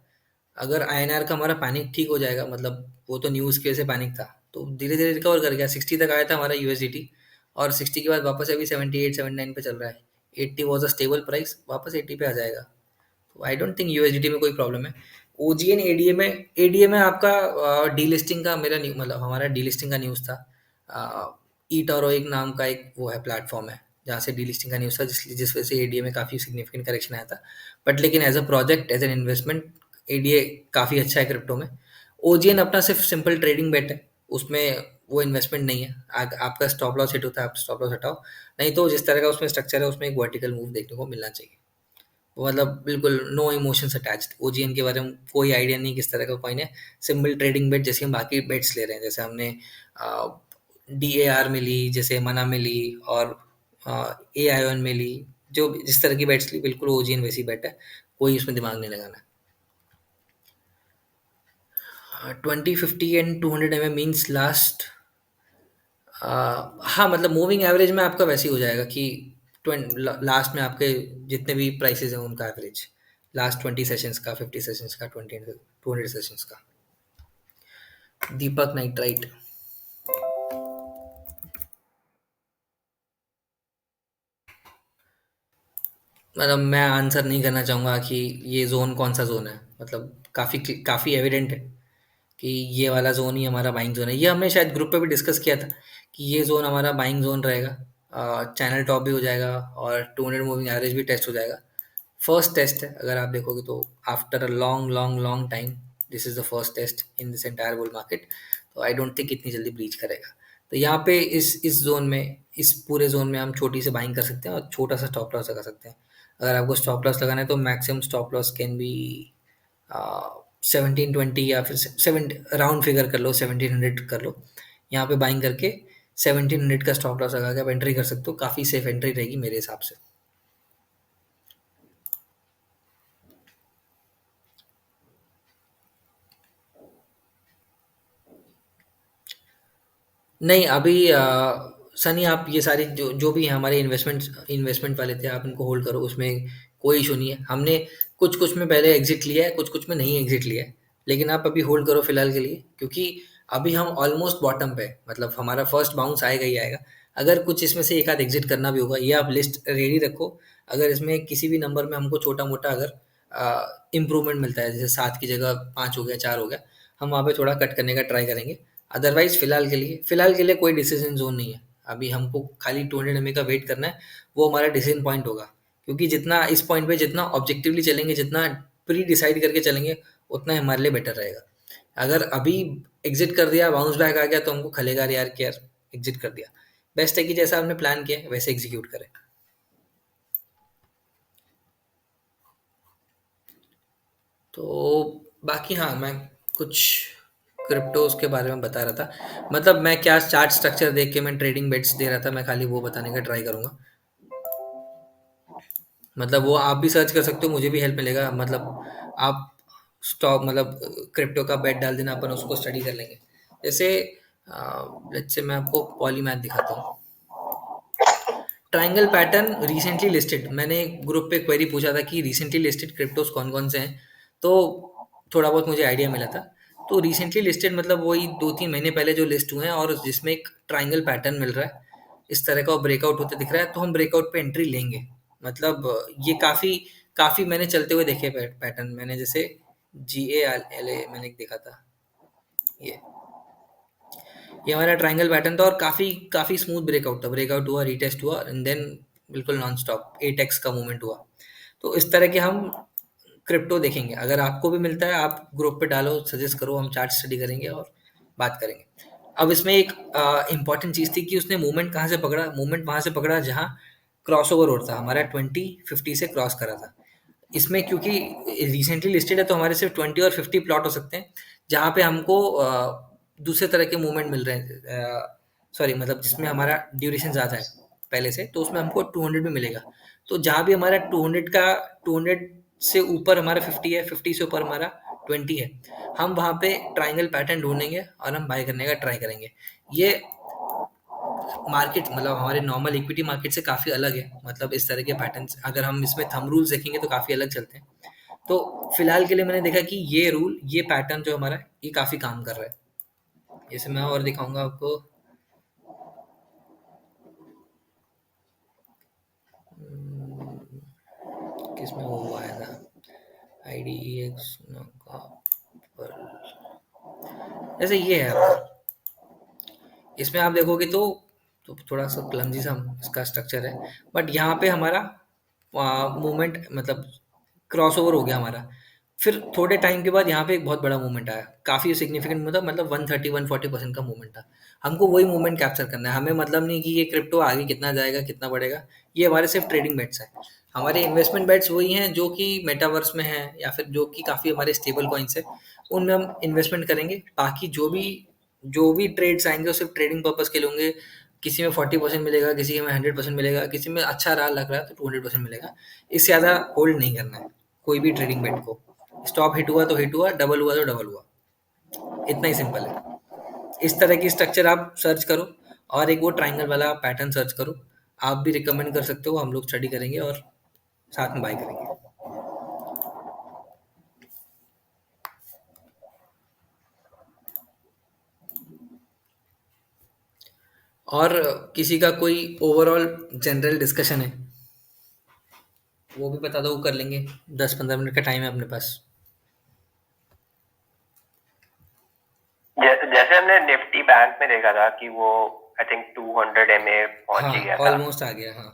अगर आईएनआर का हमारा पैनिक ठीक हो जाएगा, मतलब वो तो न्यूज़ की वजह से पैनिक था, तो धीरे धीरे रिकवर कर गया, 60 तक आया था हमारा यूएसडीटी, और 60 के बाद वापस अभी 78 79 पे चल रहा है। 80 वॉज अ स्टेबल प्राइस, वापस 80 पे आ जाएगा। तो आई डोंट थिंक यूएसडीटी में कोई प्रॉब्लम है। ओजीएन एडीए में आपका डीलिस्टिंग का मेरा मतलब हमारा डीलिस्टिंग का न्यूज़ था। ई टोरो एक नाम का एक वो है प्लेटफॉर्म है जहाँ से डीलिस्टिंग का न्यूज़ था, जिस वजह से एडीए में काफ़ी सिग्निफिकेंट करेक्शन आया था। बट लेकिन as a project, as an investment, ADA काफ़ी अच्छा है क्रिप्टो में। ओजीएन अपना सिर्फ सिंपल ट्रेडिंग बेट है, उसमें वो इन्वेस्टमेंट नहीं है। आपका स्टॉप लॉस हिट होता है, आप स्टॉप लॉस हटाओ, नहीं तो जिस तरह का उसमें स्ट्रक्चर है उसमें एक वर्टिकल मूव देखने को मिलना चाहिए। वो मतलब बिल्कुल नो इमोशंस अटैच्ड। ओजीएन के बारे में कोई आइडिया नहीं किस तरह का कॉइन है, सिंपल ट्रेडिंग बेट जैसे हम बाकी बेट्स ले रहे हैं, जैसे हमने डीएआर में ली, जैसे मना में ली, और ए आयोन में ली, जो जिस तरह की बेट्स ली बिल्कुल ओजीएन वैसी बेट है, कोई उसमें दिमाग नहीं लगाना। 20 50 एंड 200 मीन्स लास्ट। हाँ, मतलब मूविंग एवरेज में आपका वैसे ही हो जाएगा कि लास्ट में आपके जितने भी प्राइसेस हैं उनका एवरेज, लास्ट 20 सेशंस का, 50 सेशंस का, 200 सेशंस का। दीपक नाइट्राइट। मतलब मैं आंसर नहीं करना चाहूँगा कि ये जोन कौन सा जोन है, मतलब काफ़ी काफ़ी एविडेंट है कि ये वाला जोन ही हमारा बाइंग जोन है। ये हमने शायद ग्रुप पे भी डिस्कस किया था कि ये जोन हमारा बाइंग जोन रहेगा, चैनल टॉप भी हो जाएगा और 200 मूविंग एवरेज भी टेस्ट हो जाएगा। फर्स्ट टेस्ट है अगर आप देखोगे तो, after a long long long time this is the first test in this entire bull market. तो आई डोंट थिंक इतनी जल्दी ब्रीच करेगा। तो यहाँ पे इस जोन में, इस पूरे जोन में हम छोटी से बाइंग कर सकते हैं और छोटा सा स्टॉप लॉस लगा सकते हैं। अगर आपको स्टॉप लॉस लगाना है तो maximum stop loss can be 1720, या फिर 7 राउंड फिगर कर लो, 1700 कर लो। यहाँ पे बाइंग करके 1700 का स्टॉप लॉस लगा के आप एंट्री कर सकते हो, काफ़ी सेफ एंट्री रहेगी मेरे हिसाब से। नहीं, अभी सनी आप ये सारे जो जो भी हमारे इन्वेस्टमेंट वाले थे, आप इनको होल्ड करो, उसमें कोई इशू नहीं है। हमने कुछ कुछ में पहले एग्जिट लिया है, कुछ कुछ में नहीं एग्जिट लिया है, लेकिन आप अभी होल्ड करो फिलहाल के लिए, क्योंकि अभी हम ऑलमोस्ट बॉटम पे हैं। मतलब हमारा फर्स्ट बाउंस आएगा ही आएगा। अगर कुछ इसमें से एक आध एग्जिट करना भी होगा, ये आप लिस्ट रेडी रखो। अगर इसमें किसी भी नंबर में हमको छोटा मोटा अगर इम्प्रूवमेंट मिलता है, जैसे 7 की जगह 5 हो गया, 4 हो गया, हम वहाँ पे थोड़ा कट करने का ट्राई करेंगे। अदरवाइज़ फ़िलहाल के लिए कोई डिसीजन ज़ोन नहीं है। अभी हमको खाली 200 एमए का वेट करना है, वो हमारा डिसीजन पॉइंट होगा। क्योंकि जितना इस पॉइंट पे जितना ऑब्जेक्टिवली चलेंगे, जितना प्री डिसाइड करके चलेंगे, उतना ही हमारे लिए बेटर रहेगा। अगर अभी एग्जिट कर दिया, बाउंस बैक आ गया, तो हमको खलेगा यार कि यार एग्जिट कर दिया। बेस्ट है कि जैसा आपने प्लान किया है वैसे एग्जीक्यूट करें। तो बाकी हाँ, मैं कुछ क्रिप्टोज के बारे में बता रहा था, मतलब मैं क्या चार्ट स्ट्रक्चर देख के मैं ट्रेडिंग बेट्स दे रहा था, मैं खाली वो बताने का ट्राई करूँगा। मतलब वो आप भी सर्च कर सकते हो, मुझे भी हेल्प मिलेगा। मतलब आप स्टॉक मतलब क्रिप्टो का बेट डाल देना, अपन उसको स्टडी कर लेंगे। जैसे लेट्स से मैं आपको पॉलीमैथ दिखाता हूँ। ट्रायंगल पैटर्न रिसेंटली लिस्टेड, मैंने ग्रुप पे क्वेरी पूछा था कि रिसेंटली लिस्टेड क्रिप्टोज कौन कौन से हैं, तो थोड़ा बहुत मुझे आइडिया मिला था। तो रिसेंटली लिस्टेड मतलब वही 2-3 महीने पहले जो लिस्ट हुए हैं, और जिसमें एक ट्रायंगल पैटर्न मिल रहा है, इस तरह का ब्रेकआउट होते दिख रहा है, तो हम ब्रेकआउट पे एंट्री लेंगे। मतलब ये काफ़ी काफ़ी मैंने चलते हुए देखे पैटर्न। मैंने जैसे GALA मैंने एक देखा था, ये ये हमारा ट्रायंगल पैटर्न था, और काफ़ी काफ़ी स्मूथ ब्रेकआउट था। ब्रेकआउट हुआ, रीटेस्ट हुआ, एंड देन बिल्कुल नॉन स्टॉप 8x का मूवमेंट हुआ। तो इस तरह के हम क्रिप्टो देखेंगे। अगर आपको भी मिलता है, आप ग्रुप पे डालो, सजेस्ट करो, हम चार्ट स्टडी करेंगे और बात करेंगे। अब इसमें एक इम्पॉर्टेंट चीज़ थी कि उसने मूवमेंट कहाँ से पकड़ा। मूवमेंट वहाँ से पकड़ा जहाँ क्रॉस ओवर हो रहा था, हमारा 20-50 से क्रॉस करा था। इसमें क्योंकि रिसेंटली लिस्टेड है, तो हमारे सिर्फ 20 और 50 प्लॉट हो सकते हैं, जहाँ पे हमको दूसरे तरह के मूवमेंट मिल रहे हैं। सॉरी, मतलब जिसमें हमारा ड्यूरेशन ज़्यादा है पहले से, तो उसमें हमको 200 भी मिलेगा। तो जहाँ भी हमारा 200 से ऊपर हमारा 50 है, 50 से ऊपर हमारा 20 है, हम वहाँ पे ट्रायंगल पैटर्न ढूंढेंगे और हम बाय करने का ट्राई करेंगे। ये मार्केट मतलब हमारे नॉर्मल इक्विटी मार्केट से काफ़ी अलग है। मतलब इस तरह के पैटर्न्स अगर हम इसमें थंब रूल्स देखेंगे तो काफ़ी अलग चलते हैं। तो फिलहाल के लिए मैंने देखा कि ये पैटर्न जो हमारा है, ये काफ़ी काम कर रहा है। जैसे मैं और दिखाऊंगा आपको। किसमें वो आया था, IDEX पर, जैसे ये है आपका। इसमें आप देखोगे तो थोड़ा सा क्लमजी सा इसका स्ट्रक्चर है, बट यहाँ पे हमारा मूवमेंट मतलब क्रॉसओवर हो गया हमारा। फिर थोड़े टाइम के बाद यहाँ पे एक बहुत बड़ा मूवमेंट आया, काफ़ी सिग्निफिकेंट मतलब 130-140% का मूवमेंट था। हमको वही मूवमेंट कैप्चर करना है। हमें मतलब नहीं कि ये क्रिप्टो आगे कितना जाएगा, कितना बढ़ेगा। ये हमारे सिर्फ ट्रेडिंग बेट्स हैं। हमारे इन्वेस्टमेंट बेट्स वही हैं जो कि मेटावर्स में हैं, या फिर जो कि काफ़ी हमारे स्टेबल कॉइन्स है, उनमें हम इन्वेस्टमेंट करेंगे। बाकी जो भी ट्रेड्स आएंगे वो सिर्फ ट्रेडिंग पर्पज़ के लिए होंगे। किसी में 40% मिलेगा, किसी में 100% मिलेगा, किसी में अच्छा रहा लग रहा है तो 200% मिलेगा। इससे ज़्यादा होल्ड नहीं करना है कोई भी ट्रेडिंग बेट को। स्टॉप हिट हुआ तो हिट हुआ, डबल हुआ तो डबल हुआ, इतना ही सिंपल है। इस तरह की स्ट्रक्चर आप सर्च करो, और एक वो ट्राइंगल वाला पैटर्न सर्च करो। आप भी रिकमेंड कर सकते हो, हम लोग स्टडी करेंगे और साथ में बाय करेंगे। और किसी का कोई ओवरऑल जनरल डिस्कशन है वो भी बता दो, वो कर लेंगे। 10-15 मिनट का टाइम है अपने पास। जैसे हमने निफ्टी बैंक में देखा था कि वो आई थिंक 200 MA पहुंच हाँ, गया था। ऑलमोस्ट आ गया। हाँ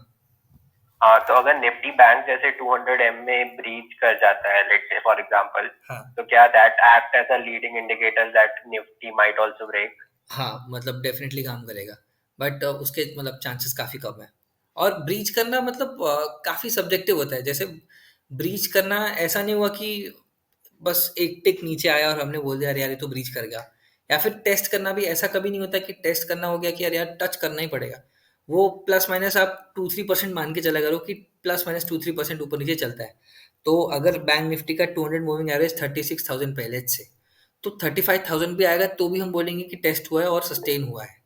हाँ, तो अगर निफ्टी बैंक जैसे 200 MA ब्रीच कर जाता है, लेट्स से फॉर एग्जांपल, हाँ तो क्या that act as a leading indicator that Nifty might also break? हाँ, मतलब डेफिनेटली काम करेगा, बट उसके मतलब चांसेस काफ़ी कम है। और ब्रीच करना मतलब काफ़ी सब्जेक्टिव होता है। जैसे ब्रीच करना ऐसा नहीं हुआ कि बस एक टिक नीचे आया और हमने बोल दिया यार ये तो ब्रीच कर गया। या फिर टेस्ट करना भी ऐसा कभी नहीं होता कि टेस्ट करना हो गया कि यार यार टच करना ही पड़ेगा। वो प्लस माइनस आप 2-3% मान के चला करो कि प्लस माइनस 2-3% ऊपर नीचे चलता है। तो अगर बैंक निफ्टी का 200 मूविंग एवरेज 36,000 पहले से, तो 35,000 भी आएगा तो भी हम बोलेंगे कि टेस्ट हुआ है और सस्टेन हुआ है।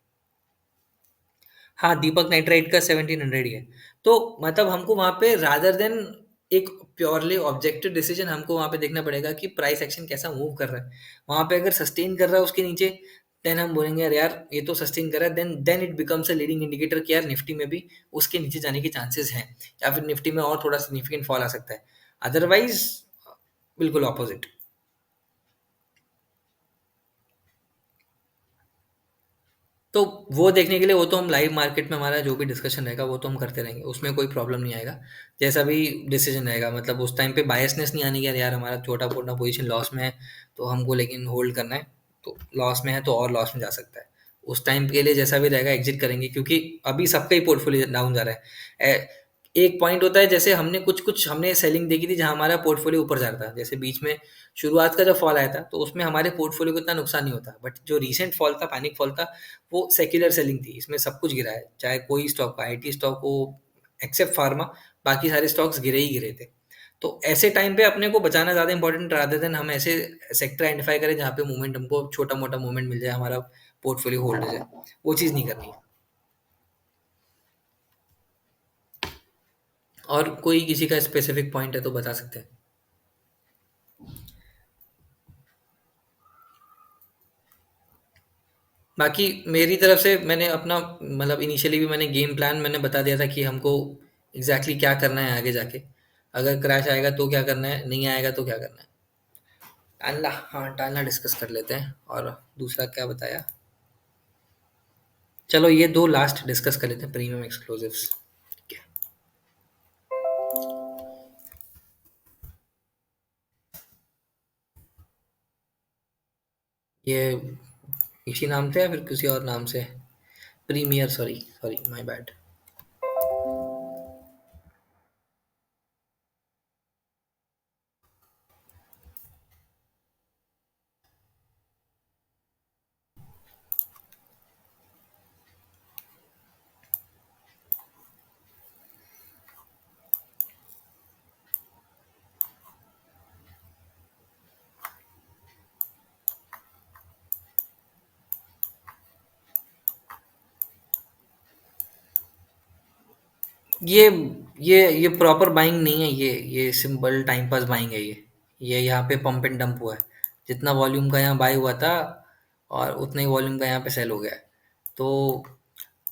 हाँ, दीपक नाइट्राइट का 1700 ही है। तो मतलब हमको वहाँ पे रादर देन एक प्योरली ऑब्जेक्टिव डिसीजन, हमको वहाँ पे देखना पड़ेगा कि प्राइस एक्शन कैसा मूव कर रहा है। वहाँ पे अगर सस्टेन कर रहा है उसके नीचे, देन हम बोलेंगे यार यार ये तो सस्टेन कर रहा है, then it becomes a leading indicator कि यार निफ्टी में भी उसके नीचे जाने के चांसेस हैं, या फिर निफ्टी में और थोड़ा सिग्निफिकेंट फॉल आ सकता है। अदरवाइज बिल्कुल ऑपोजिट। तो वो देखने के लिए वो तो हम लाइव मार्केट में हमारा जो भी डिस्कशन रहेगा वो तो हम करते रहेंगे, उसमें कोई प्रॉब्लम नहीं आएगा। जैसा भी डिसीजन रहेगा, मतलब उस टाइम पे बायसनेस नहीं आनी कि यार हमारा छोटा मोटा पोजीशन लॉस में है तो हमको लेकिन होल्ड करना है, तो लॉस में है तो और लॉस में जा सकता है। उस टाइम के लिए जैसा भी रहेगा एग्जिट करेंगे, क्योंकि अभी सबका ही पोर्टफोलियो डाउन जा रहा है। एक पॉइंट होता है जैसे हमने कुछ हमने सेलिंग देखी थी जहां हमारा पोर्टफोलियो ऊपर जा रहा था, जैसे बीच में शुरुआत का जब फॉल आया था तो उसमें हमारे पोर्टफोलियो को इतना नुकसान नहीं होता, बट जो रीसेंट फॉल था, पैनिक फॉल था, वो सेक्युलर सेलिंग थी, इसमें सब कुछ गिरा है, चाहे कोई स्टॉक, आईटी स्टॉक हो एक्सेप्ट फार्मा, बाकी सारे स्टॉक्स गिरे ही गिरे थे। तो ऐसे टाइम पे अपने को बचाना ज़्यादा इंपॉर्टेंट रादर देन हम ऐसे सेक्टर आइडेंटिफाई करें जहाँ पे मूवमेंट हमको छोटा मोटा मूवमेंट मिल जाए, हमारा पोर्टफोलियो होल्ड हो जाए, वो चीज़ नहीं करनी है। और कोई किसी का स्पेसिफिक पॉइंट है तो बता सकते हैं। बाकी मेरी तरफ से मैंने अपना, मतलब इनिशियली भी मैंने गेम प्लान मैंने बता दिया था कि हमको एग्जैक्टली क्या करना है आगे जाके, अगर क्रैश आएगा तो क्या करना है, नहीं आएगा तो क्या करना है। टालना, हाँ टालना डिस्कस कर लेते हैं। और दूसरा क्या बताया, चलो ये दो लास्ट डिस्कस कर लेते हैं, प्रीमियम एक्सक्लूसिव्स। ठीक है, ये इसी नाम से या फिर किसी और नाम से? Premier, sorry sorry my bad. ये ये प्रॉपर बाइंग नहीं है, ये सिंपल टाइम पास बाइंग है ये यहाँ पे पंप एंड डंप हुआ है, जितना वॉल्यूम का यहाँ बाय हुआ था और उतना ही वॉल्यूम का यहाँ पे सेल हो गया है। तो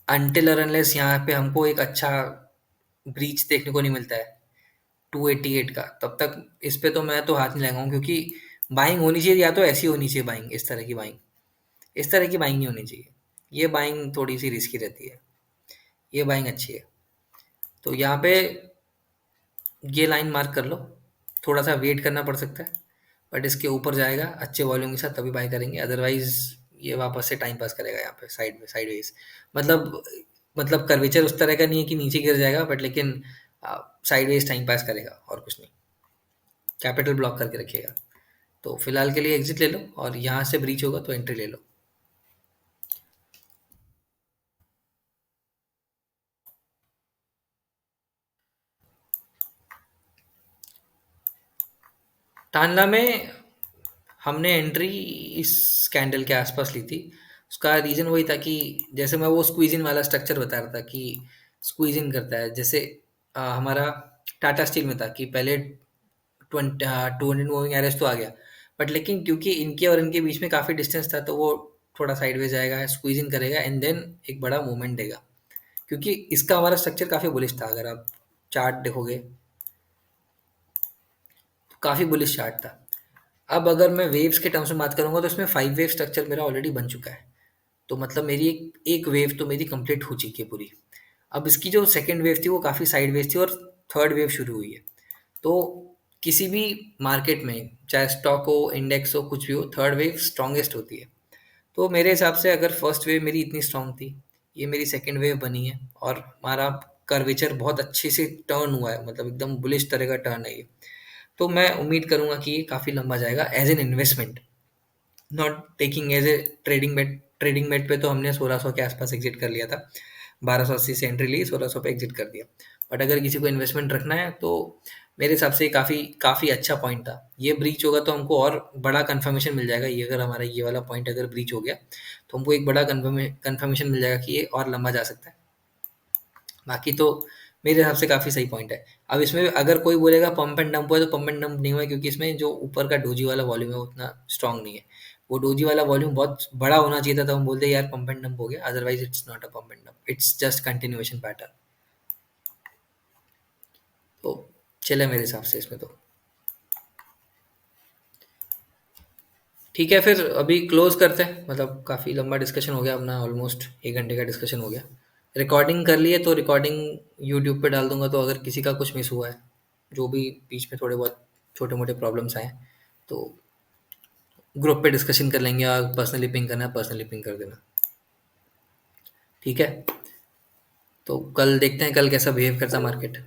अनटिल और अनलेस यहाँ पे हमको एक अच्छा ब्रीच देखने को नहीं मिलता है 288 का, तब तक इस पे तो मैं तो हाथ नहीं लगाऊंगा, क्योंकि बाइंग होनी चाहिए या तो ऐसी होनी चाहिए बाइंग, इस तरह की बाइंग, इस तरह की बाइंग नहीं होनी चाहिए। ये बाइंग थोड़ी सी रिस्की रहती है, ये बाइंग अच्छी है। तो यहाँ पे ये लाइन मार्क कर लो, थोड़ा सा वेट करना पड़ सकता है, बट इसके ऊपर जाएगा अच्छे वॉल्यूम के साथ तभी बाय करेंगे, अदरवाइज ये वापस से टाइम पास करेगा यहाँ पे साइड में, साइडवेज। मतलब मतलब कर्वेचर उस तरह का नहीं है कि नीचे गिर जाएगा, बट लेकिन साइडवेज टाइम पास करेगा और कुछ नहीं, कैपिटल ब्लॉक करके रखिएगा। तो फिलहाल के लिए एग्जिट ले लो, और यहाँ से ब्रीच होगा तो एंट्री ले लो। तांडा में हमने एंट्री इस कैंडल के आसपास ली थी। उसका रीज़न वही था कि जैसे मैं वो स्क्वीज इन वाला स्ट्रक्चर बता रहा था कि स्क्वीज इन करता है, जैसे हमारा टाटा स्टील में था कि पहले 200 मूविंग एवरेज तो आ गया, बट लेकिन क्योंकि इनके और इनके बीच में काफ़ी डिस्टेंस था तो वो थोड़ा साइडवेज जाएगा, स्क्वीज इन करेगा एंड देन एक बड़ा मूवमेंट देगा, क्योंकि इसका हमारा स्ट्रक्चर काफ़ी बुलिश था। अगर आप चार्ट देखोगे तो काफ़ी बुलिश चार्ट था। अब अगर मैं वेव्स के टर्म्स में बात करूँगा तो इसमें 5 वेव स्ट्रक्चर मेरा ऑलरेडी बन चुका है, तो मतलब मेरी एक वेव तो मेरी कंप्लीट हो चुकी है पूरी। अब इसकी जो सेकंड वेव थी वो काफ़ी साइडवेज थी और थर्ड वेव शुरू हुई है। तो किसी भी मार्केट में चाहे स्टॉक हो, इंडेक्स हो, कुछ भी हो, थर्ड वेव स्ट्रॉन्गेस्ट होती है। तो मेरे हिसाब से अगर फर्स्ट वेव मेरी इतनी स्ट्रॉन्ग थी, ये मेरी सेकंड वेव बनी है और हमारा कर्वेचर बहुत अच्छे से टर्न हुआ है, मतलब एकदम बुलिश तरह का टर्न है ये। तो मैं उम्मीद करूंगा कि ये काफ़ी लंबा जाएगा as an investment, not taking as a trading bet. Trading bet पे तो हमने 1600 के आसपास एग्जिट कर लिया था, 1280 से एंट्री ली, 1600 पे एग्जिट कर दिया। बट अगर किसी को इन्वेस्टमेंट रखना है तो मेरे हिसाब से काफ़ी काफ़ी अच्छा पॉइंट था। ये ब्रीच होगा तो हमको और बड़ा कंफर्मेशन मिल जाएगा, ये अगर हमारा ये वाला पॉइंट अगर ब्रीच हो गया तो हमको एक बड़ा कंफर्मेशन मिल जाएगा कि ये और लंबा जा सकता है। बाकी तो मेरे हिसाब से काफ़ी सही पॉइंट है। अब इसमें अगर कोई बोलेगा पंप एंड डंप हुआ है, तो पंप एंड डंप नहीं हुआ है, क्योंकि इसमें जो ऊपर का डोजी वाला वॉल्यूम है वो उतना स्ट्रांग नहीं है। वो डोजी वाला वॉल्यूम बहुत बड़ा होना चाहिए था, तो हम बोलते यार पंप एंड डंप हो गया, otherwise it's not a pump and dump, it's just continuation pattern. तो चले मेरे हिसाब से इसमें तो। ठीक है, फिर अभी क्लोज करते हैं, मतलब काफ़ी लंबा डिस्कशन हो गया अपना, ऑलमोस्ट 1 घंटे का डिस्कशन हो गया। रिकॉर्डिंग कर लिए तो रिकॉर्डिंग यूट्यूब पे डाल दूंगा, तो अगर किसी का कुछ मिस हुआ है, जो भी बीच में थोड़े बहुत छोटे मोटे प्रॉब्लम्स आए, तो ग्रुप पे डिस्कशन कर लेंगे, और पर्सनली पिंग करना है पर्सनली पिंग कर देना। ठीक है, तो कल देखते हैं कल कैसा बिहेव करता मार्केट।